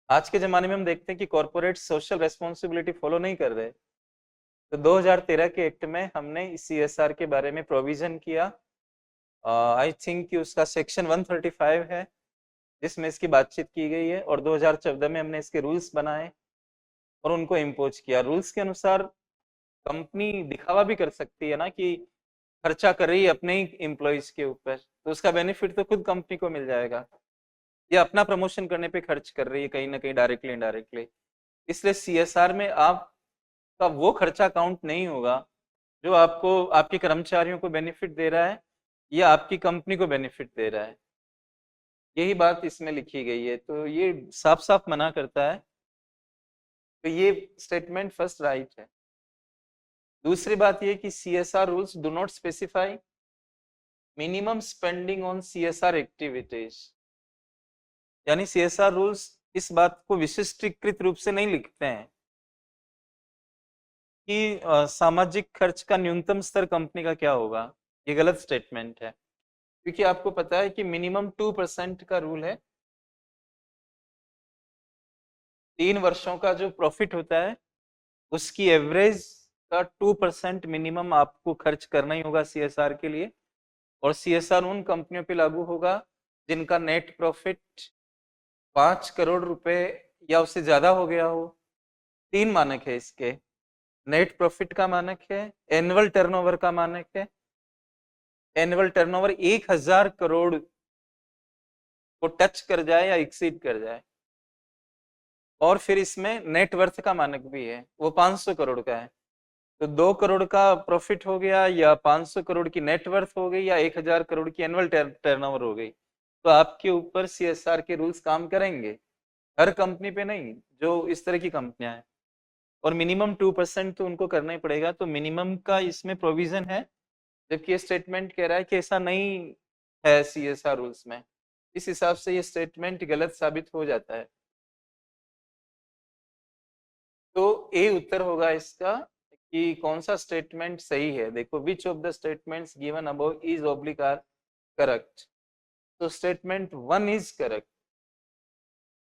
आज के जमाने में हम देखते हैं कि कॉर्पोरेट सोशल रेस्पॉन्सिबिलिटी फॉलो नहीं कर रहे, तो 2013 के एक्ट में हमने सीएसआर के बारे में प्रोविजन किया। आई थिंक कि उसका सेक्शन 135 है जिसमें इसकी बातचीत की गई है, और 2014 में हमने इसके रूल्स बनाए और उनको इम्पोज किया। रूल्स के अनुसार कंपनी दिखावा भी कर सकती है ना कि खर्चा कर रही है अपने ही एम्प्लॉयज के ऊपर, तो उसका बेनिफिट तो खुद कंपनी को मिल जाएगा। ये अपना प्रमोशन करने पे खर्च कर रही है कहीं ना कहीं, डायरेक्टली इनडायरेक्टली। इसलिए सीएसआर में आपका वो खर्चा काउंट नहीं होगा जो आपको आपके कर्मचारियों को बेनिफिट दे रहा है या आपकी कंपनी को बेनिफिट दे रहा है। यही बात इसमें लिखी गई है, तो ये साफ साफ मना करता है, तो ये स्टेटमेंट फर्स्ट राइट है। दूसरी बात ये कि CSR rules do not specify minimum spending on CSR activities, यानी सीएसआर रूल्स इस बात को विशिष्टीकृत रूप से नहीं लिखते हैं कि सामाजिक खर्च का न्यूनतम स्तर कंपनी का क्या होगा। ये गलत स्टेटमेंट है, क्योंकि आपको पता है कि मिनिमम 2% का रूल है। 3 वर्षों का जो प्रॉफिट होता है उसकी एवरेज का 2% मिनिमम आपको खर्च करना ही होगा सीएसआर के लिए। और सीएसआर उन कंपनियों पे लागू होगा जिनका नेट प्रॉफिट 5 करोड़ रुपए या उससे ज्यादा हो गया हो। 3 मानक है इसके, नेट प्रॉफिट का मानक है, एनुअल टर्नओवर का मानक है। एनुअल टर्नओवर 1000 करोड़ को टच कर जाए या एक्सीड कर जाए, और फिर इसमें नेटवर्थ का मानक भी है, वो 500 करोड़ का है। तो 2 करोड़ का प्रॉफिट हो गया या 500 करोड़ की नेटवर्थ हो गई या 1000 करोड़ की एनुअल टर्नओवर हो गई, तो आपके ऊपर सीएसआर के रूल्स काम करेंगे। हर कंपनी पे नहीं, जो इस तरह की कंपनियां हैं, और मिनिमम 2% तो उनको करना ही पड़ेगा। तो मिनिमम का इसमें प्रोविजन है, जबकि ये स्टेटमेंट कह रहा है कि ऐसा नहीं है सीएसआर रूल्स में। इस हिसाब से ये स्टेटमेंट गलत साबित हो जाता है। तो ए उत्तर होगा इसका कि कौन सा स्टेटमेंट सही है। देखो, which of the statements given above is oblique are correct. तो statement 1 is correct,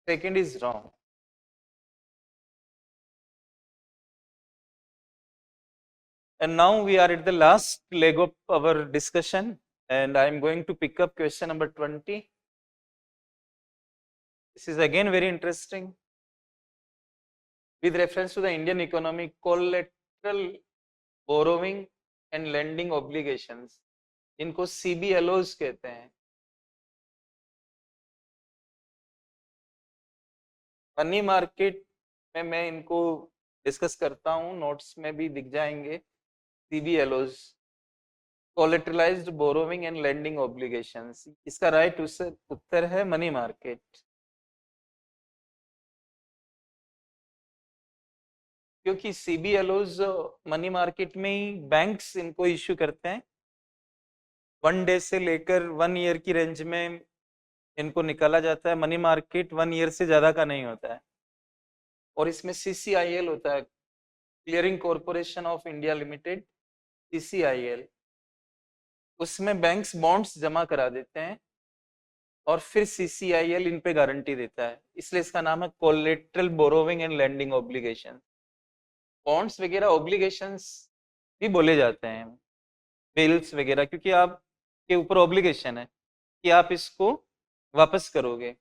second is wrong. And now we are at the last leg of our discussion, and I am going to pick up question number 20. This is again very interesting. With reference to the Indian economy, collateral borrowing and lending obligations, इनको CBLOs कहते हैं। Money market में मैं इनको discuss करता हूँ, notes में भी दिख जाएंगे। CBLOs, collateralized borrowing and lending obligations, इसका राइट उत्तर है मनी मार्केट। क्योंकि CBLOs मनी मार्केट में ही बैंक्स इनको इश्यू करते हैं। 1 डे से लेकर 1 ईयर की रेंज में इनको निकाला जाता है। मनी मार्केट 1 ईयर से ज्यादा का नहीं होता है। और इसमें CCIL होता है, clearing corporation of India limited, CCIL। उसमें बैंक्स बॉन्ड्स जमा करा देते हैं और फिर CCIL इन पे गारंटी देता है, इसलिए इसका नाम है collateral borrowing and lending obligation. Bonds वगैरह ऑब्लिगेशंस भी बोले जाते हैं, बिल्स वगैरह, क्योंकि आपके ऊपर ऑब्लिगेशन है कि आप इसको वापस करोगे।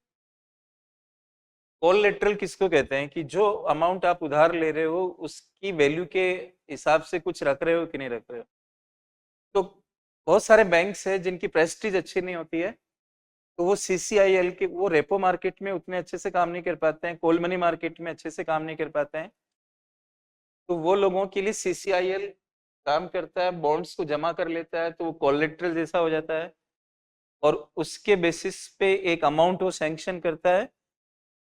कोलेटरल किसको कहते हैं कि जो अमाउंट आप उधार ले रहे हो उसकी वैल्यू के हिसाब से कुछ रख रहे हो कि नहीं रख रहे हो। तो बहुत सारे बैंक्स हैं जिनकी प्रेस्टीज अच्छी नहीं होती है, तो वो CCIL के वो रेपो मार्केट में उतने अच्छे से काम नहीं कर पाते हैं, कोल मनी मार्केट में अच्छे से काम नहीं कर पाते हैं। तो वो लोगों के लिए CCIL काम करता है, बॉन्ड्स को जमा कर लेता है, तो वो कोलेटरल जैसा हो जाता है और उसके बेसिस पे एक अमाउंट वो सैंक्शन करता है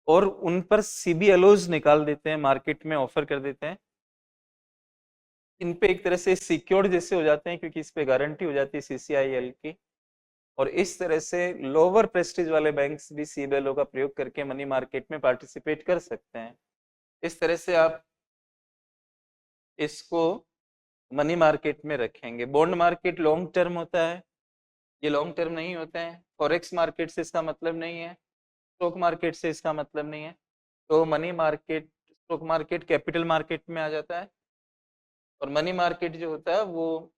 और उन पर CBLOs निकाल देते हैं, मार्केट में ऑफर कर देते हैं। इन पे एक तरह से सिक्योर्ड जैसे हो जाते हैं क्योंकि इस पे गारंटी हो जाती है CCIL की। और इस तरह से लोअर प्रेस्टीज वाले बैंक्स भी CBLO का प्रयोग करके मनी मार्केट में पार्टिसिपेट कर सकते हैं। इस तरह से आप इसको मनी मार्केट में रखेंगे। बॉन्ड मार्केट लॉन्ग टर्म होता है, ये लॉन्ग टर्म नहीं होते हैं। फॉरेक्स मार्केट से इसका मतलब नहीं है, स्टॉक मार्केट से इसका मतलब नहीं है। तो money market, stock market capital market में आ जाता है और मनी मार्केट जो होता है वो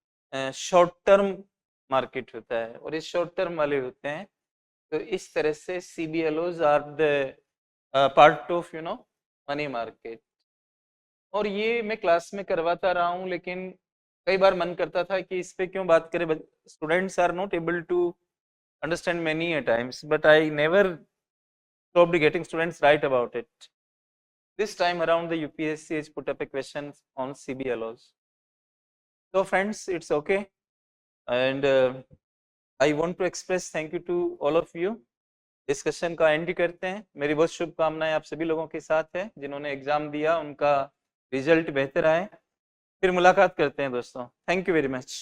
शॉर्ट टर्म मार्केट होता है और ये शॉर्ट टर्म वाले होते हैं। तो इस तरह से CBLOs are the part of money market. और ये मैं क्लास में करवाता रहा हूँ, लेकिन कई बार मन करता था कि इस पे क्यों बात करें, students are not able to understand many a times, but I never stopped getting students right about it. This time around the UPSC has put up a question on CBLOs. So friends, it's okay, and I want to express thank you to all of you. Discussion का and करते हैं। मेरी बहुत शुभकामनाएं आप सभी लोगों के साथ है जिन्होंने एग्जाम दिया, उनका रिजल्ट बेहतर आए। फिर मुलाकात करते हैं दोस्तों। Thank you very much.